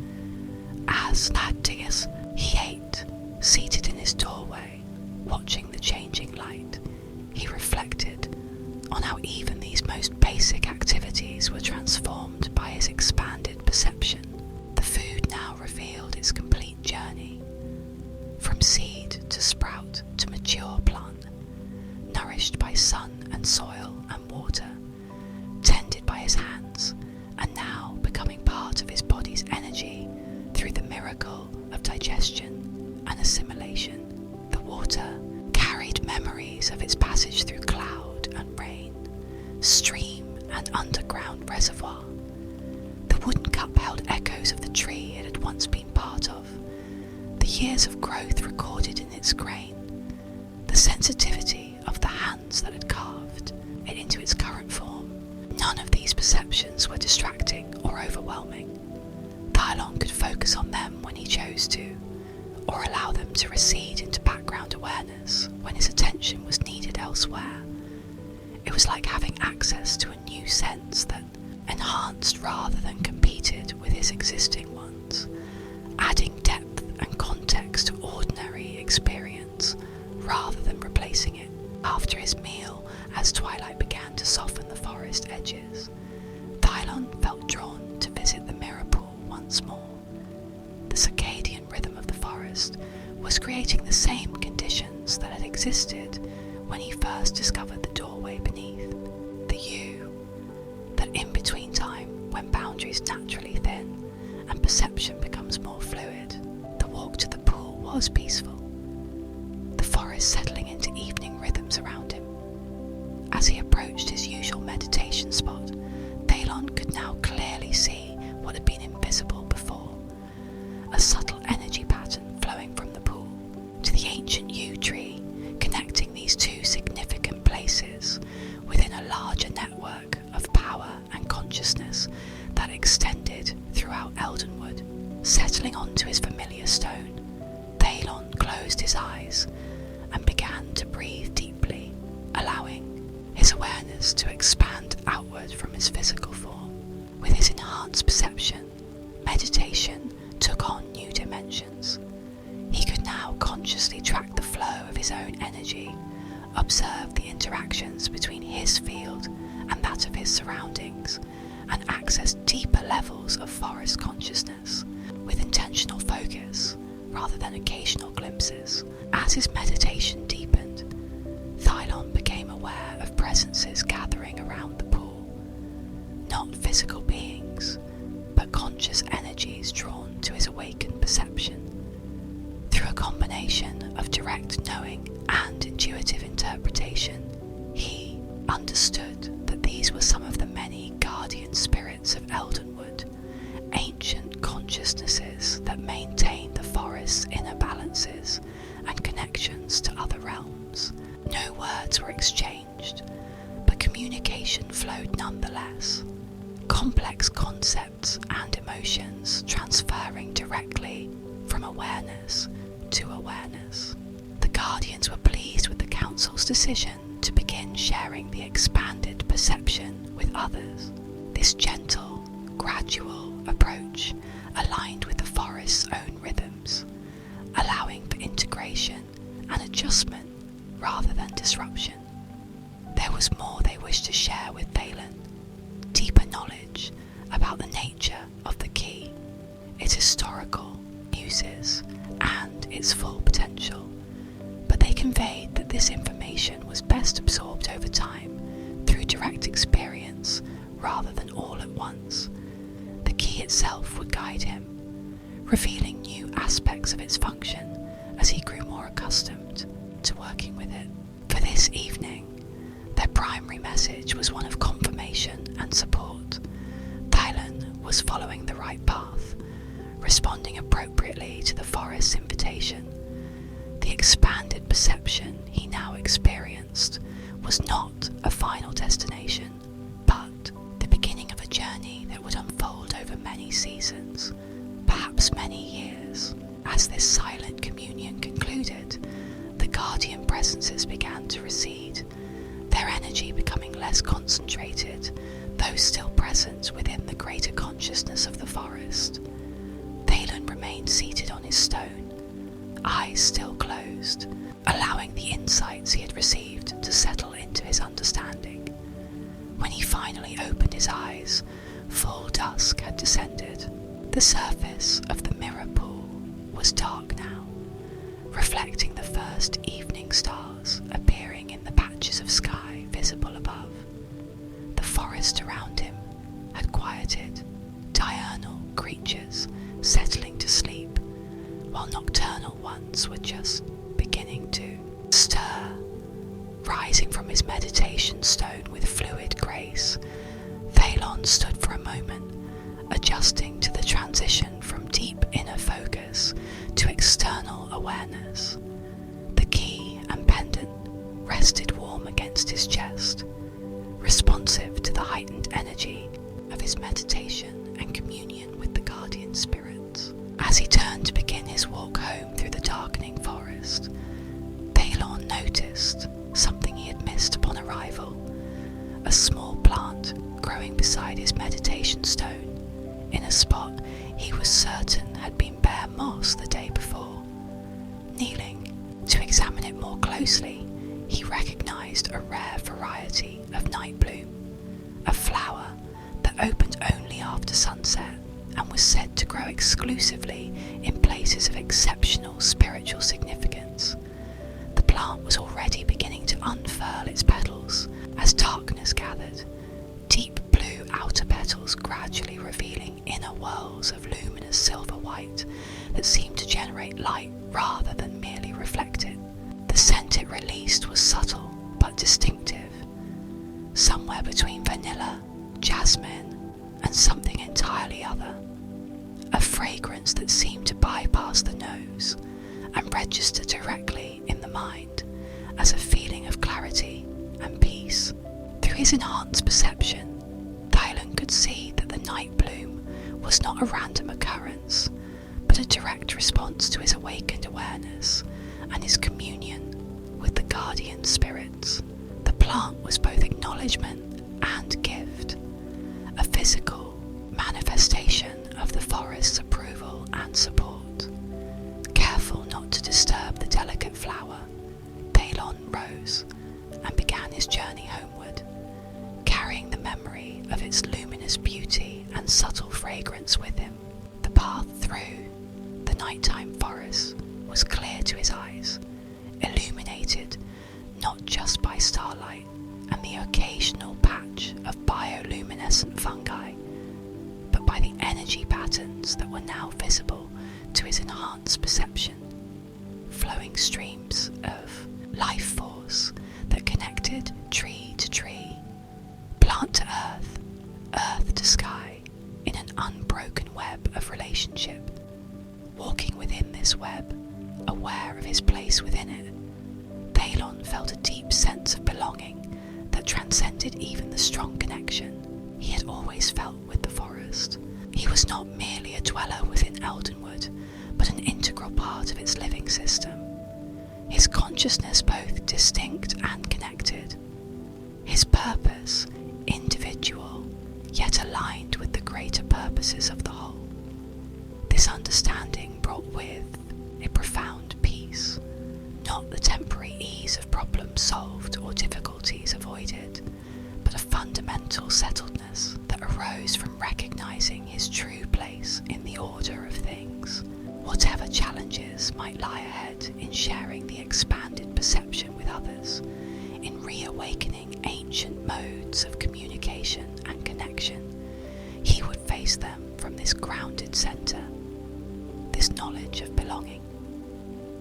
As Thaddeus, he ate, seated in his doorway, watching the changing light. He reflected on how even these most basic activities were transformed by his expanded perception. The food now revealed its complete journey, from seed to sprout to mature plant, nourished by sun and soil and water, tended by his hands, and now becoming part of his body's energy through the miracle of digestion and assimilation. The water carried memories of its passage through cloud and rain, stream and underground reservoir. The wooden cup held echoes of the tree it had once been part of, the years of growth recorded in its grain, the sensitivity of the hands that had carved it into its current form. None of these perceptions were distracting or overwhelming. Thylon could focus on them when he chose to, or allow them to recede into background awareness when his attention was needed elsewhere. It was like having access to a new sense that enhanced rather than competed with his existing ones, adding depth and context to ordinary experience rather than replacing it. After his meal, as twilight began to soften the forest edges, Thylon felt drawn to visit the mirror pool once more. The circadian rhythm of the forest was creating the same conditions that had existed when he first discovered the doorway beneath. The you, that in-between time when boundaries naturally thin and perception becomes more fluid. The walk to the pool was peaceful, the forest settling into evening rhythms around him. As he approached his usual meditation spot, Thylon could now clearly see what had been invisible before, a subtle energy pattern flowing from the pool to the ancient yew tree, connecting these two significant places within a larger network of power and consciousness that extended throughout Eldenwood. Settling onto his familiar stone, Thylon closed his eyes and began to breathe deeply, allowing his awareness to expand outward from his physical form. With his enhanced perception, meditation took on new dimensions. He could now consciously track the flow of his own energy, observe the interactions between his field and that of his surroundings, and access deeper levels of forest consciousness with intentional focus rather than occasional glimpses. As his meditation deepened, Thylon became aware of presences gathering around the pool, not physical beings, but conscious energies drawn to his awakened perception. Through a combination of direct knowing and intuitive interpretation, he understood that these were some of the many guardian spirits of Eldenwood, ancient consciousnesses that maintain the forest's inner balances and connections to other realms. No words were exchanged, but communication flowed nonetheless. Complex concepts and emotions transferring directly from awareness to awareness. The Guardians were pleased with the Council's decision to begin sharing the expanded perception with others. This gentle, gradual approach aligned with the forest's own rhythms, allowing for integration and adjustment rather than disruption. There was more they wished to share with Thalen, deeper knowledge about the nature of the key, its historical uses, and its full potential, but they conveyed that this information was best absorbed over time through direct experience rather than all at once. The key itself would guide him, revealing new aspects of its function as he grew more accustomed to working with it. For this evening, their primary message was one of confirmation and support. Thalen was following the right path, responding appropriately to the forest's invitation. The expanded perception he now experienced was not a final destination, but the beginning of a journey that would unfold over many seasons, perhaps many years. As this silent communion concluded, the guardian presences began to recede, their energy becoming less concentrated, though still present within the greater consciousness of the forest. Thalen remained seated on his stone, eyes still closed, allowing the insights he had received to settle into his understanding. When he finally opened his eyes, full dusk had descended. The surface of the mirror pool was dark now, reflecting the first evening stars appearing in the patches of sky visible above. The forest around him had quieted, diurnal creatures settling to sleep, while nocturnal ones were just beginning to stir. Rising from his meditation stone with fluid grace, Thalen stood for a moment, adjusting to the transition from deep inner focus to external awareness. The key and pendant rested warm against his chest, responsive to the heightened energy of his meditation and communion with the guardian spirits. As he turned to begin his walk home through the darkening forest, Thalen noticed something he had missed upon arrival: a small plant growing beside his meditation stone, in a spot he was certain had been bare moss the day before. Kneeling to examine it more closely, he recognized a rare variety of night bloom, a flower that opened only after sunset and was said to grow exclusively in places of exceptional spiritual significance. The plant was already beginning to unfurl its petals as darkness gathered, deep blue outer petals gradually revealing inner whirls of luminous silver white that seemed to generate light rather than merely reflect it. The scent it released was subtle but distinctive, somewhere between vanilla, jasmine, and something entirely other. A fragrance that seemed to bypass the nose and register directly in the mind as a feeling of clarity and peace. Through his enhanced perception, Thalen could see that the night bloom was not a random occurrence, but a direct response to his awakened awareness and his communion with the guardian spirits. The plant was both acknowledgement and gift, a physical manifestation of the forest's approval and support. Careful not to disturb the delicate flower, Thalen rose and began his journey homeward, carrying the memory of its luminous beauty and subtle fragrance with him. The path through the nighttime forest was clear to his eyes, illuminated not just by starlight and the occasional patch of bioluminescent fungi, but by the energy patterns that were now visible to his enhanced perception, flowing streams of life force that connected tree to tree, plant to earth, earth to sky, in an unbroken web of relationship. Walking within this web, aware of his place within it, Thalen felt a deep sense of belonging that transcended even the strong connection he had always felt with the forest. He was not merely a dweller within Eldenwood, but an integral part of its living system, his consciousness both distinct and connected, his purpose individual, yet aligned with the greater purposes of the whole. This understanding brought with a profound peace, not the temporary ease of problems solved or difficulties avoided, but a fundamental settledness that arose from recognizing his true place in the order of things. Whatever challenges might lie ahead in sharing the expanded perception with others, in reawakening ancient modes of communication and connection, he would face them from this grounded centre, this knowledge of belonging.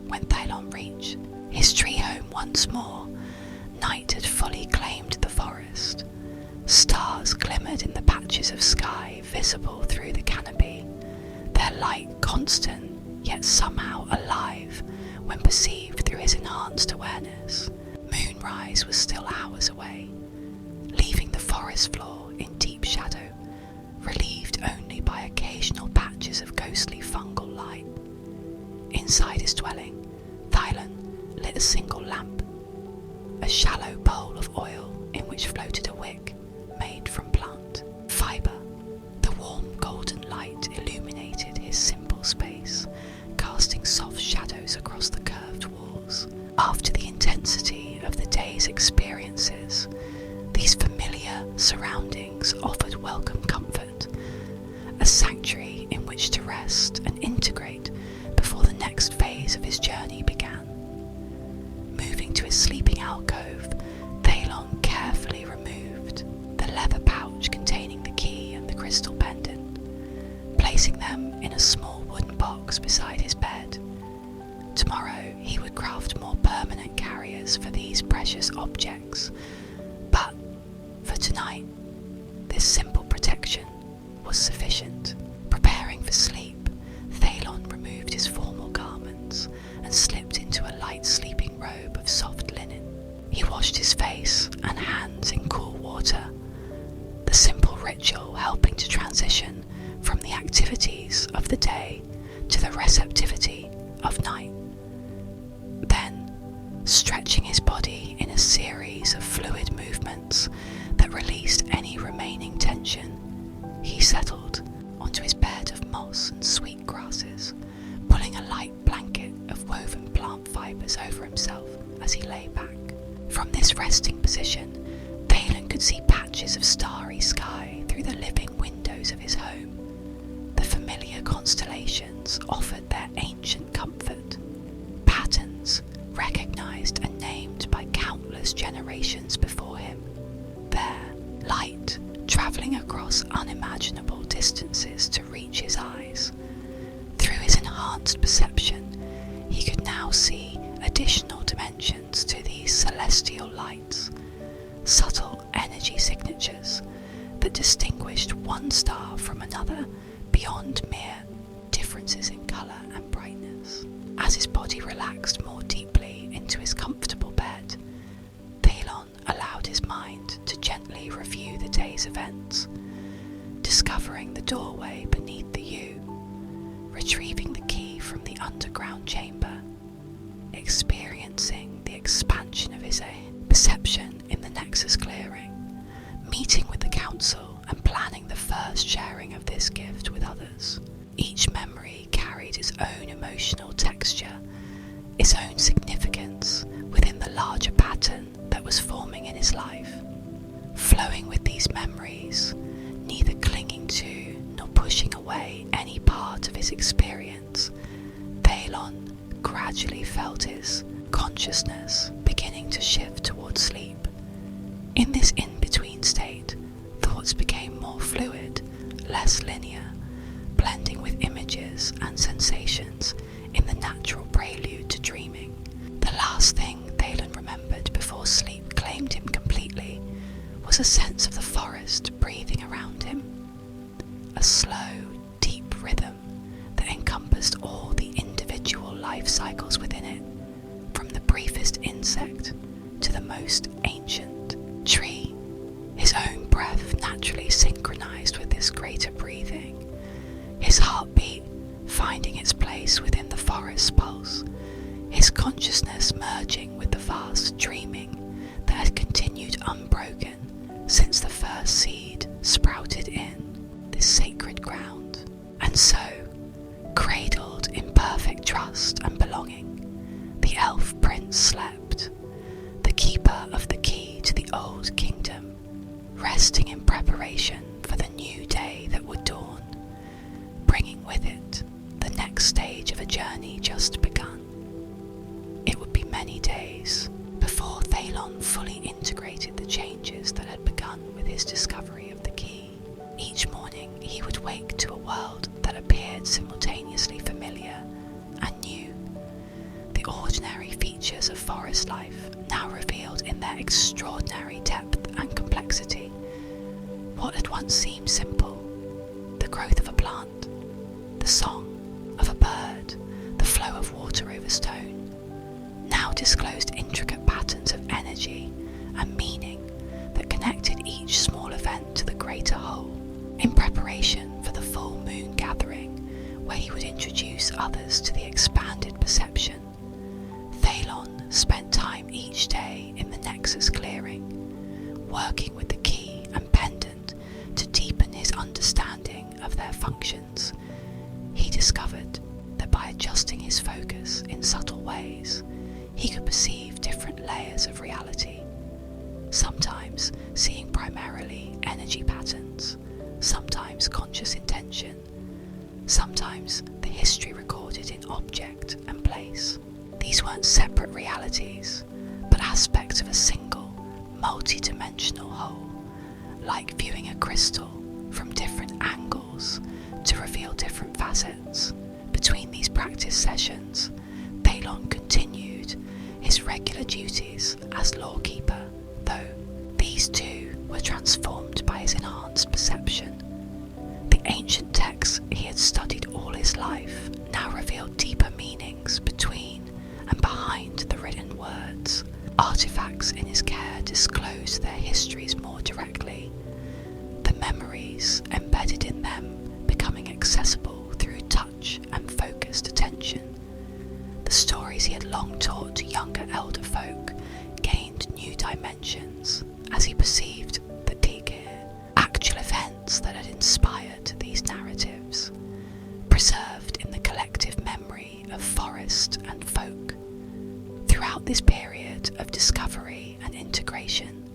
When Thailon reached his tree home once more, night had fully claimed the forest. Stars glimmered in the patches of sky visible through the canopy, their light constant yet somehow alive when perceived through his enhanced awareness. Moonrise was still hours away, leaving the forest floor in deep shadow, relieved only by occasional patches of ghostly fungal light. Inside his dwelling, Thailon lit a single lamp, a shallow bowl of oil in which floated a wick made from plant fibre. The warm golden light illuminated his simple space, casting soft shadows across the curved walls. After the intensity of the day's experiences, these familiar surroundings offered welcome comfort, a sanctuary in which to rest and integrate before the next phase of his journey began. Moving to his sleeping alcove, Thailon carefully removed the leather pouch containing the key and the crystal pendant, placing them in a small wooden box beside his bed. Tomorrow he would craft more permanent carriers for these precious objects, but for tonight, this simple protection was sufficient. Preparing for sleep, Thailon removed his formal garments and slipped into a light sleeping robe of soft linen. He washed his face and hands in cool water, the simple ritual helping to transition from the activities of the day to the receptivity of night. Then, stretching his body in a series of fluid movements that released any remaining tension, he settled onto his bed of moss and sweet grasses, pulling a light blanket of woven plant fibres over himself as he lay back. From this resting position, Thailon could see patches of starry sky through the living windows of his home. The familiar constellations offered their ancient comfort, patterns recognised and named by countless generations before him. Their light travelling across unimaginable distances to reach his eyes. Through his enhanced perception, he could now see additional dimensions to these celestial lights, subtle energy signatures that distinguished one star from another beyond mere differences in colour and brightness. As his body relaxed more deeply into his comfortable bed, Thailon allowed his mind to gently review the day's events, discovering the doorway beneath the yew, retrieving the key from the underground chamber, experiencing the expansion of his perception in the Nexus clearing, meeting with the council and planning the first sharing of this gift with others. Each memory carried its own emotional texture, its own significance within the larger pattern that was forming in his life. Flowing with these memories, neither clinging to nor pushing away any part of his experience, Thailon gradually felt his consciousness beginning to shift towards sleep. In this in-between state, thoughts became more fluid, less linear, blending with images and sensations in the natural prelude to dreaming. The last thing Thailon remembered before sleep claimed him completely was a sense of the forest breathing around him, a slow, deep rhythm that encompassed all the individual life cycles within it, from the briefest insect to the most ancient tree. His own breath naturally synchronized with this greater breathing, his heartbeat finding its place within the forest's pulse, his consciousness merging with the vast dreaming that had continued unbroken since the first seed sprouted in this sacred ground. And so, trust and belonging, the elf prince slept, the keeper of the key to the old kingdom, resting in preparation for the new day that would dawn, bringing with it the next stage of a journey just begun. It would be many days before Thalon fully integrated the changes that had begun with his discovery of the key. Each morning he would wake to a world that appeared simultaneously familiar and new. The ordinary features of forest life now revealed in their extraordinary depth and complexity. What had once seemed simple, the growth of a plant, the song of a bird, the flow of water over stone, now disclosed intricate patterns of energy and meaning that connected each small event to the greater whole. In preparation for the full moon gathering, where he would introduce others to the expanded perception, Thalon spent time each day in the Nexus clearing, working with the key and pendant to deepen his understanding of their functions. He discovered that by adjusting his focus in subtle ways, he could perceive different layers of reality, sometimes seeing primarily energy patterns, sometimes conscious intention, sometimes the history recorded in object and place. These weren't separate realities, but aspects of a single, multi-dimensional whole, like viewing a crystal from different angles to reveal different facets. Between these practice sessions, Thalon continued his regular duties as lawkeeper, though these too were transformed by his enhanced perception. The ancient texts he had studied all his life now revealed deeper meanings between and behind the written words. Artifacts in his care disclosed their histories more directly, the memories embedded in them becoming accessible through touch and focused attention. The stories he had long taught to younger elder folk gained new dimensions as he perceived the Tigir, actual events that had inspired these narratives, preserved in the collective memory of forest and folk. Throughout this period of discovery and integration,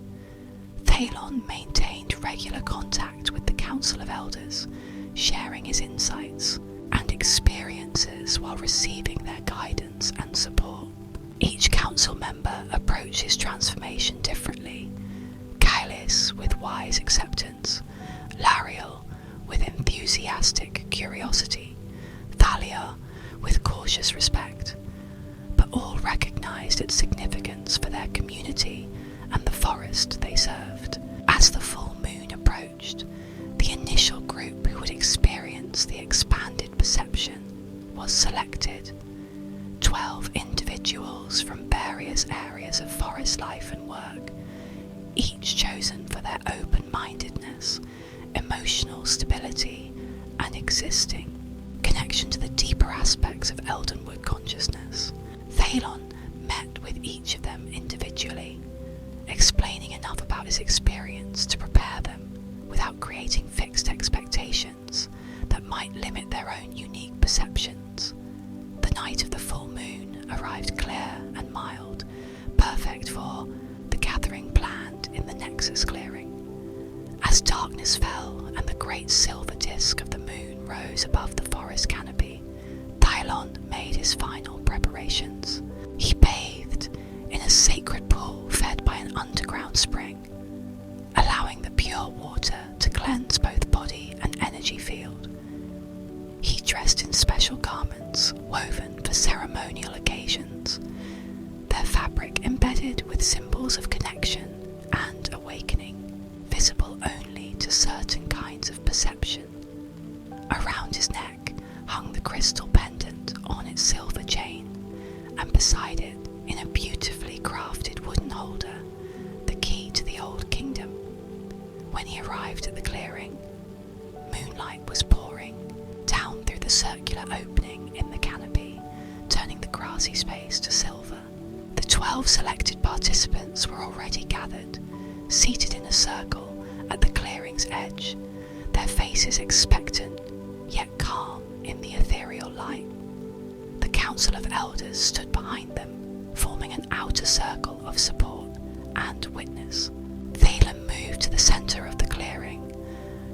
Thalon maintained regular contact with the Council of Elders, sharing his insights and experiences while receiving their guidance and support. Each council member approached his transformation differently. Kailis with wise acceptance, Lariel with enthusiastic curiosity, Thalia with cautious respect, but all recognized its significance for their community and the forest they served. As the full moon approached, the initial group who would experience the expanded perception was selected. 12 individuals from various areas of forest life and work, each chosen for their open-mindedness, emotional stability, and existing connection to the deeper aspects of Eldenwood consciousness. Thalon met with each of them individually, explaining enough about his experience to prepare them without creating fixed expectations that might limit their own unique perceptions. The night of the full moon arrived clear and mild, perfect for the gathering planned in the Nexus clearing. As darkness fell and the great silver disk of the moon rose above the forest canopy, Thalon made his final preparations. He bathed in a sacred pool fed by an underground spring, allowing the pure water to cleanse both body and energy field. He dressed in special garments woven for ceremonial occasions, their fabric embedded with symbols of connection and awakening, visible only to certain kinds of perception. Around his neck hung the crystal pendant on its silver chain, and beside it, in a beautifully crafted wooden holder, the key to the old kingdom. When he arrived at the clearing, moonlight was pouring down through the circular opening in the canopy, turning the grassy space to silver. The 12 selected participants were already gathered, seated in a circle at the clearing's edge, their faces expectant yet calm in the ethereal light. The council of elders stood behind them, forming an outer circle of support and witness. Thalen moved to the centre of the clearing,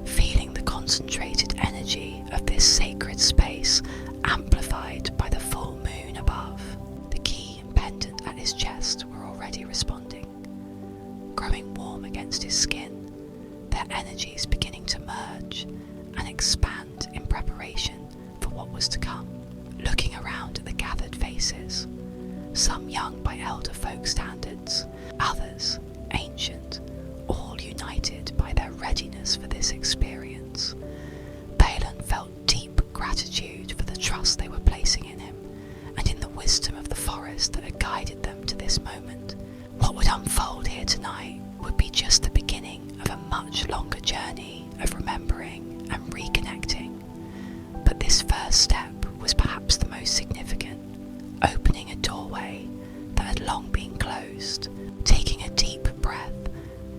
feeling the concentrated energy of this sacred space amplified by the full moon above. The key and pendant at his chest were already responding, growing warm against his skin, their energies beginning to merge and expand in preparation for what was to come. Looking around at the gathered faces, some young by elder folk standards, others ancient, all united by their readiness for this experience, Thalen felt deep gratitude for the trust they were placing in him and in the wisdom of the forest that had guided them to this moment. What would unfold here tonight would be just the beginning of a much longer journey of remembering and reconnecting. But this first step was perhaps the most significant, opening a doorway that had long been closed. Taking a deep breath,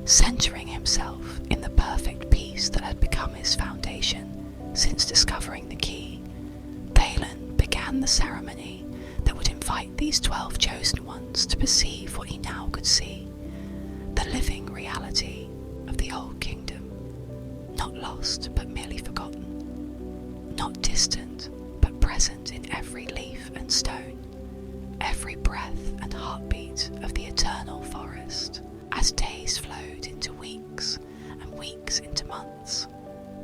centering himself in the perfect peace that had become his foundation since discovering the key, Thalen began the ceremony that would invite these 12 chosen ones to perceive what he now could see, the living reality of the old kingdom, not lost but merely forgotten, not distant but present in every leaf and stone, every breath and heartbeat of the eternal forest. As days flowed into weeks and weeks into months,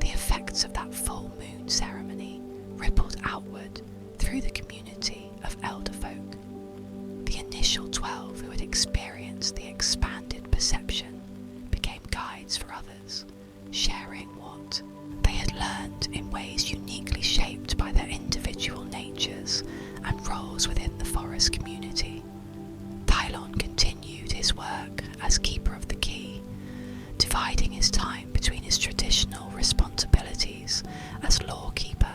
the effects of that full moon ceremony rippled outward through the community of elder folk. The initial 12 who had experienced the expanded perception became guides for others, sharing what they had learned in ways uniquely shaped by their individual natures and roles within the forest community. Thalen continued his work as keeper of the key, dividing his time between his traditional responsibilities as lawkeeper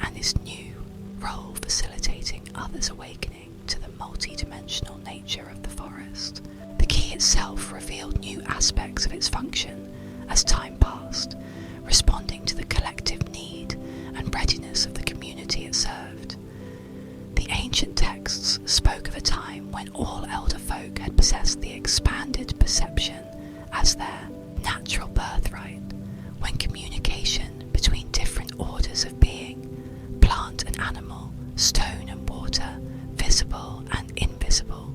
and his new role facilitating others' awakening to the multi-dimensional nature of the forest. The key itself revealed new aspects of its function as time passed, responding to the collective need and readiness of the community it served. The ancient texts spoke of a time when all elder folk had possessed the expanded perception as their natural birthright, when communication between different orders of being, plant and animal, stone and water, visible and invisible,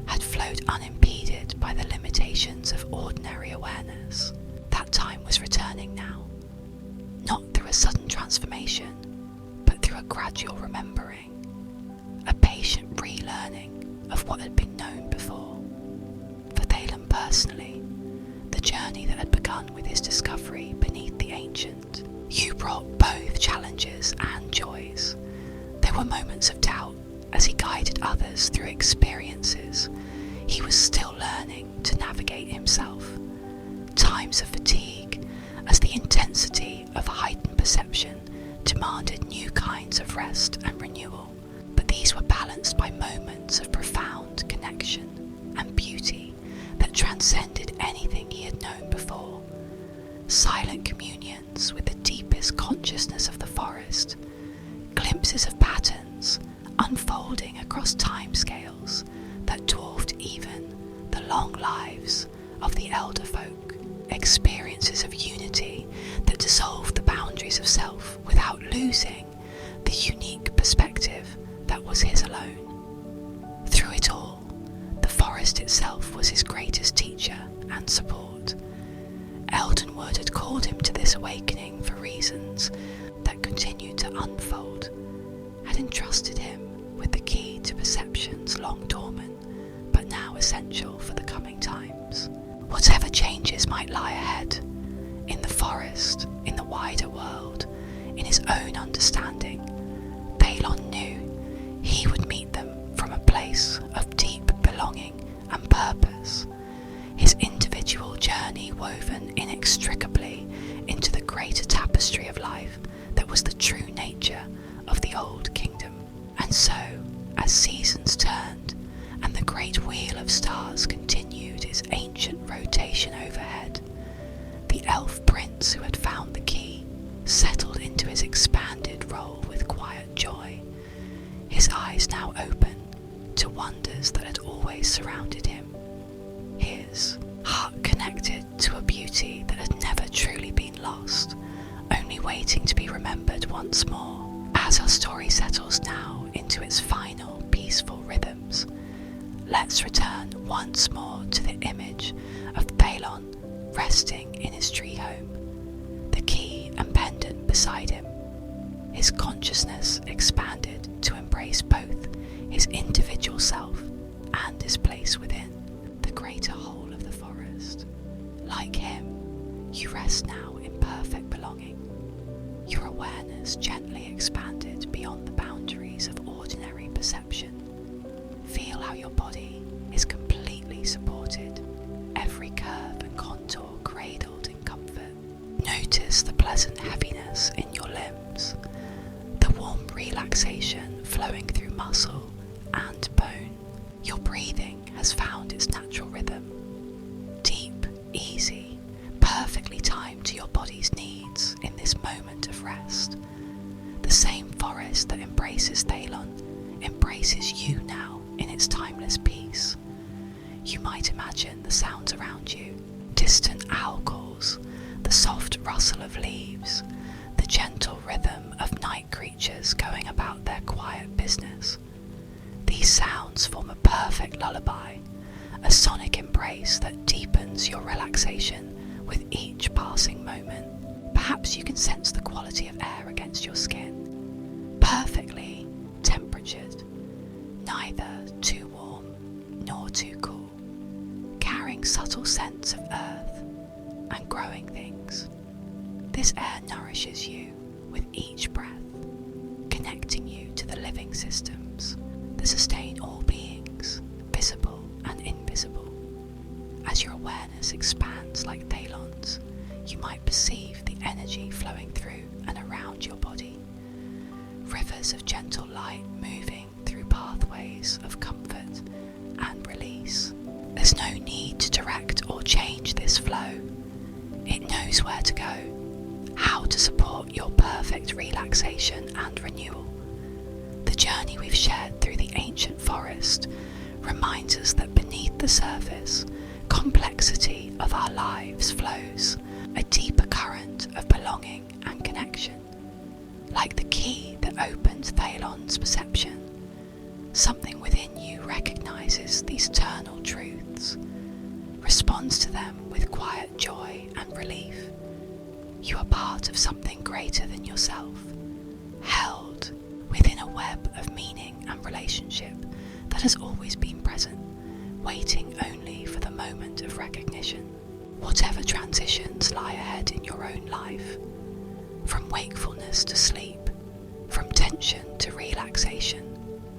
had flowed unimpeded by the limitations of ordinary awareness. That time was returning now, not through a sudden transformation, but through a gradual remembering, a patient relearning of what had been known before. For Thalen personally, the journey that had begun with his discovery beneath the ancient, you brought both challenges and joys. There were moments of doubt as he guided others through experiences he was still learning to navigate himself. Times of fatigue as the intensity of heightened perception demanded new kinds of rest and renewal, but these were balanced by moments of profound connection and beauty that transcended anything he had known before. Silent communions with the deepest consciousness of the forest, glimpses of patterns unfolding across timescales that dwarfed even the long lives of the elder folk, experiences of unity that dissolved the boundaries of self without losing the unique perspective that was his alone. Through it all, the forest itself was his greatest teacher and support. Eldenwood had called him to this awakening for reasons that continued to unfold, had entrusted him with the key to perceptions long dormant, but now essential for the coming times. Whatever changes might lie ahead, in the forest, in the wider world, in his own understanding, Thalen knew he would meet them from a place of deep belonging and purpose, his individual journey woven inextricably into the greater tapestry of life that was the true nature of the old kingdom. And so, as seasons turned and the great wheel of stars continued its ancient rotation overhead, the elf prince who had found the key settled into his expanded role with quiet joy, his eyes that had always surrounded him. His heart connected to a beauty that had never truly been lost, only waiting to be remembered once more. As our story settles now into its final peaceful rhythms, let's return once more to the image of Thalon resting in his tree home, the key and pendant beside him. His consciousness expanded to embrace both his individual self and his place within the greater whole of the forest. Like him, you rest now in perfect belonging, your awareness gently expanded beyond the boundaries of ordinary perception. Feel how your body is completely supported, every curve and contour cradled in comfort. Notice the pleasant heaviness in your limbs, the warm relaxation flowing through muscle and bone. Your breathing has found its natural rhythm, deep, easy, perfectly timed to your body's needs in this moment of rest. The same forest that embraces Thalon embraces you now in its timeless peace. You might imagine the sounds around you, distant owl calls, the soft rustle of leaves, the gentle rhythm of night creatures going about their quiet business. These sounds form a perfect lullaby, a sonic embrace that deepens your relaxation with each passing moment. Perhaps you can sense the quality of air against your skin, perfectly temperatured, neither too warm nor too cool, carrying subtle scents of earth and growing things. This air nourishes you with each breath, connecting you to the living systems that sustain all beings, visible and invisible. As your awareness expands like Thalon's, you might perceive the energy flowing through and around your body, rivers of gentle light moving through pathways of comfort and release. There's no need to direct or change this flow. It knows where to go, how to support your perfect relaxation and renewal. The journey we've shared through the ancient forest reminds us that beneath the surface, complexity of our lives flows, a deeper current of belonging and connection. Like the key that opened Thalon's perception, something within you recognizes these eternal truths, responds to them with quiet joy and relief. You are part of something greater than yourself, held within a web of meaning and relationship that has always been present, waiting only for the moment of recognition. Whatever transitions lie ahead in your own life, from wakefulness to sleep, from tension to relaxation,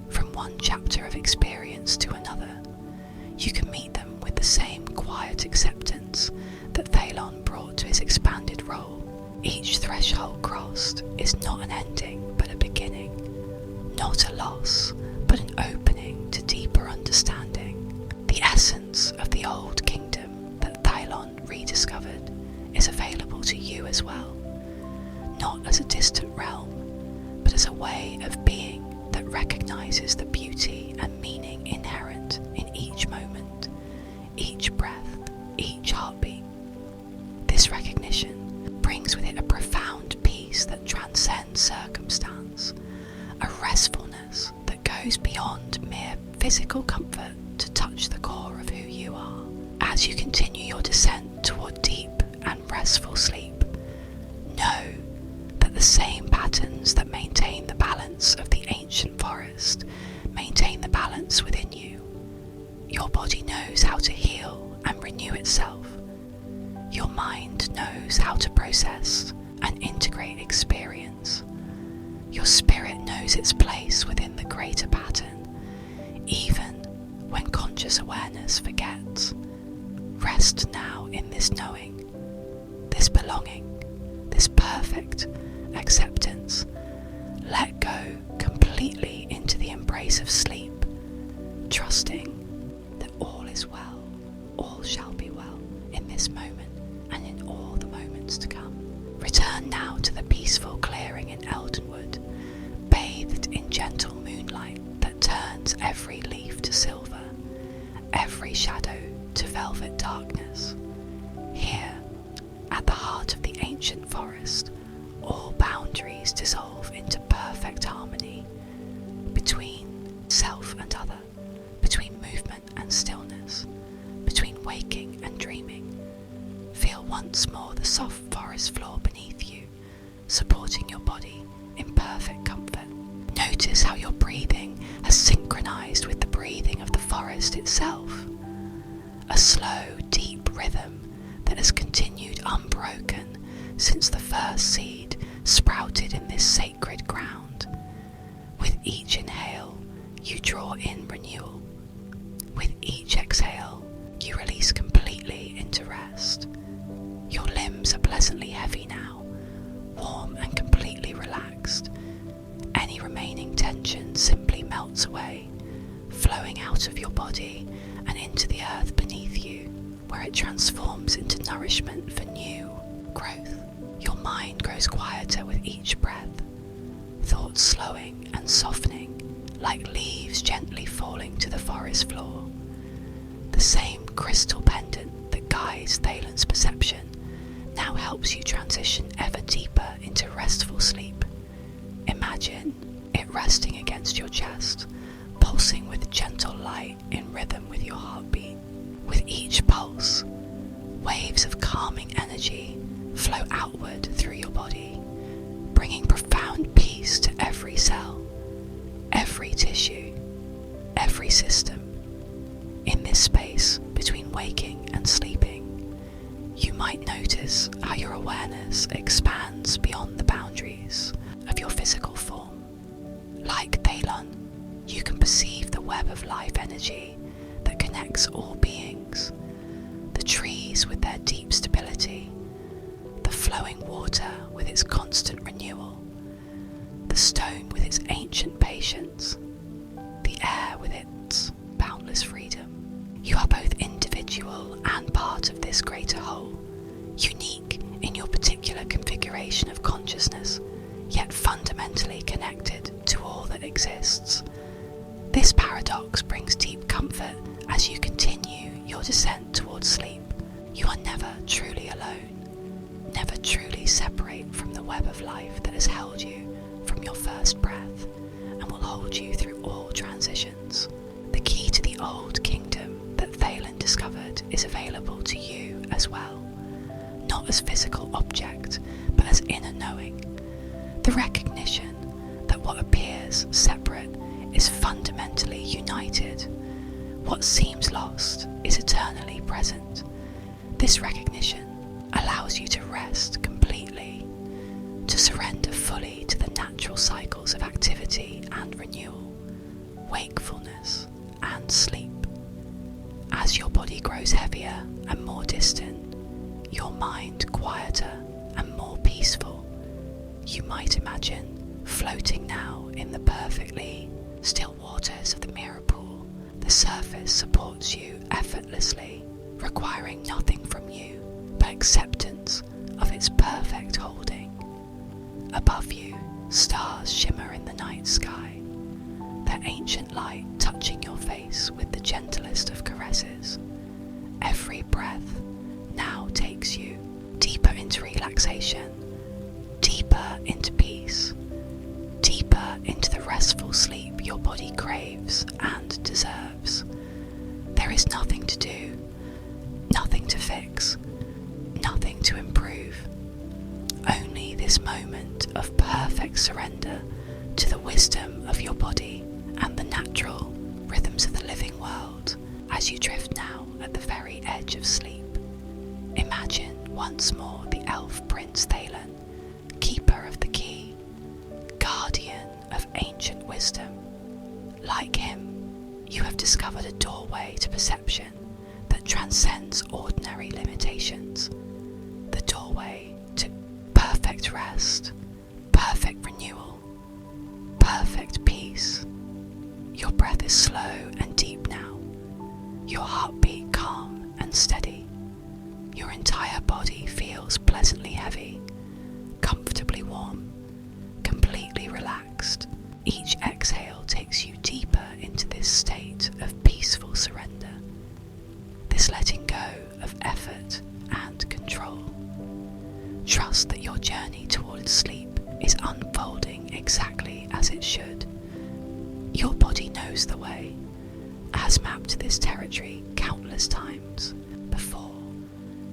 from one chapter of experience to another, you can meet them with the same quiet acceptance that Thalon brought to his expanded role. Each threshold crossed is not an ending but a beginning, not a loss but an opening to deeper understanding. The essence of the old kingdom that Thalon rediscovered is available to you as well, not as a distant realm, but as a way of being that recognizes the beauty and meaning inherent in each moment, each breath, each heartbeat. This recognition brings with it a profound peace that transcends circumstance, a restfulness that goes beyond mere physical comfort to touch the core of who you are. As you continue your descent toward deep and restful sleep, know that the same patterns that maintain the balance of the ancient forest maintain the balance within you. Your body knows how to heal and renew itself. Your mind knows how to process and integrate experience. Your spirit knows its place within the greater pattern, even when conscious awareness forgets. Rest now in this knowing, this belonging, this perfect acceptance. Let go completely into the embrace of sleep, trusting that all is well, all shall be well in this moment and in all the moments to come. Return now to the peaceful clearing in Eldenwood, bathed in gentle moonlight that turns every leaf to silver. grey shadow to velvet darkness. Here, at the heart of the ancient forest, all boundaries dissolve into perfect harmony between self and other, between movement and stillness, between waking and dreaming. Feel once more the soft forest floor beneath you, supporting your body in perfect comfort. Notice how your breathing has synchronized with the breathing of the forest itself. A slow, deep rhythm that has continued unbroken since the first seed sprouted in this sacred ground. With each inhale, you draw in renewal. With each exhale, you release completely into rest. Your limbs are pleasantly heavy now, warm and completely relaxed. Any remaining tension simply melts away, flowing out of your body and into the earth beneath you, where it transforms into nourishment for new growth. Your mind grows quieter with each breath, thoughts slowing and softening, like leaves gently falling to the forest floor. The same crystal pendant that guides Thalen's perception now helps you transition ever deeper into restful sleep. Imagine it resting against your chest, pulsing with gentle light in rhythm with your heartbeat. With each pulse, waves of calming energy flow outward through your body, bringing profound peace to every cell, every tissue, every system. In this space between waking and sleeping, you might notice how your awareness expands beyond the boundaries of your physical form. Like Thalen, you can perceive the web of life energy that connects all beings, the trees with their deep stability, the flowing water with its constant renewal, the stone with its ancient patience, the air with its boundless freedom. You are both individual and part of this greater whole, unique in your particular configuration of consciousness, yet fundamentally connected to all that exists. This paradox brings deep comfort as you continue your descent towards sleep. You are never truly alone, never truly separate from the web of life that has held you from your first breath and will hold you through all transitions. The key to the old kingdom that Thalen discovered is available to you as well, not as physical object, but as inner knowing. The recognition that what appears separate is fundamentally united. What seems lost is eternally present. This recognition allows you to rest completely, to surrender fully to the natural cycles of activity and renewal, wakefulness and sleep. As your body grows heavier and more distant, your mind quieter and more peaceful, you might imagine floating now in the perfectly still waters of the mirror pool. The surface supports you effortlessly, requiring nothing from you but acceptance of its perfect holding. Above you, stars shimmer in the night sky, their ancient light touching your face with the gentlest of caresses. Every breath now takes you deeper into relaxation, deeper into peace, deeper into the restful sleep your body craves and deserves. There is nothing to do, nothing to fix, nothing to improve. Only this moment of perfect surrender to the wisdom of your body and the natural rhythms of the living world as you drift now at the very edge of sleep. Imagine once more the elf Prince Thalen, keeper of the key, guardian of ancient wisdom. Like him, you have discovered a doorway to perception that transcends ordinary limitations, the doorway to perfect rest, perfect renewal, perfect peace. Your breath is slow and deep now, your heartbeat calm and steady. Your entire body feels pleasantly heavy, comfortably warm, completely relaxed. Each exhale takes you deeper into this state of peaceful surrender. Trust that your journey towards sleep is unfolding exactly as it should. Your body knows the way, has mapped this territory countless times before.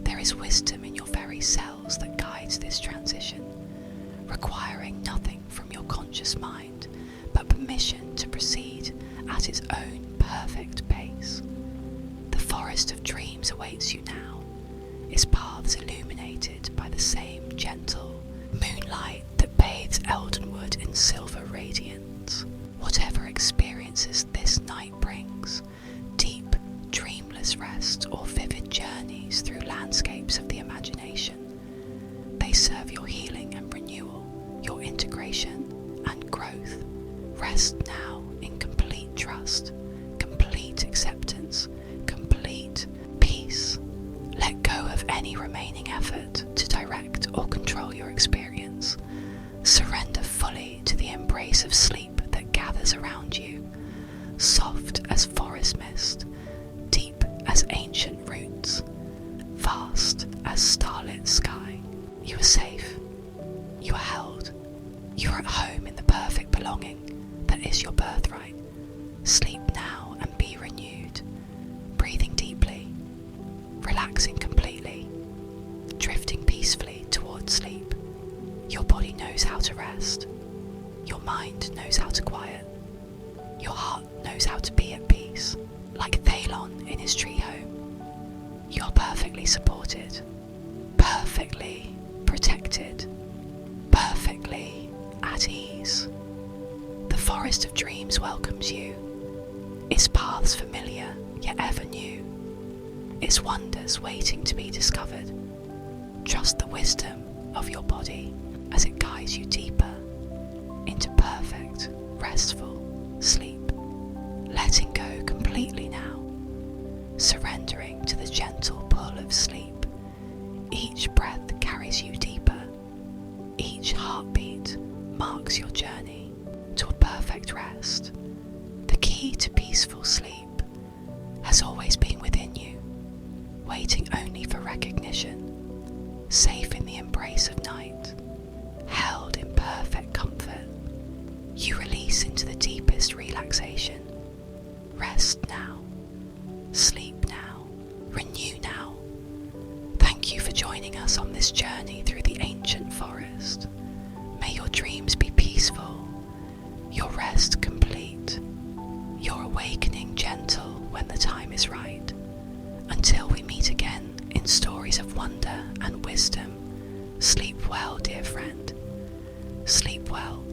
There is wisdom in your very cells that guides this transition, requiring nothing from your conscious mind but permission to proceed at its own perfect pace. The forest of dreams awaits you now, its paths illuminated by the same gentle moonlight that bathes Eldenwood in silver radiance. Whatever experiences this night brings, deep, dreamless rest or vivid journeys through landscapes of the imagination, they serve your healing and renewal, your integration and growth. Rest now in complete trust, complete acceptance, complete peace. Let go of any remaining effort to direct or control your experience. Surrender fully to the embrace of sleep that gathers around you, soft as forest mist, deep as ancient roots, vast as starlit sky. You are safe. You are held. You are at home in the perfect belonging that is your birthright. Sleep now and be renewed, breathing deeply, relaxing completely, drifting peacefully towards sleep. Your body knows how to rest. Your mind knows how to quiet. Your heart knows how to be at peace. Like Thalon in his tree home, you're perfectly supported, perfectly protected, perfectly at ease. The forest of dreams welcomes you, its paths familiar yet ever new, its wonders waiting to be discovered. Trust the wisdom of your body as it guides you deeper into perfect, restful sleep, letting go completely now, surrendering to the gentle pull of sleep. Each breath carries you deeper, each heartbeat marks your journey to a perfect rest. The key to peaceful sleep has always been within you, waiting only for recognition, safe in the embrace of night, held in perfect comfort. You release into the deepest relaxation. Rest now, sleep now, renew now. Thank you for joining us on this journey through the ancient forest. May your dreams be peaceful, your rest complete, your awakening gentle when the time is right. Until we meet again in stories of wonder and wisdom, sleep well, dear friend. Sleep well.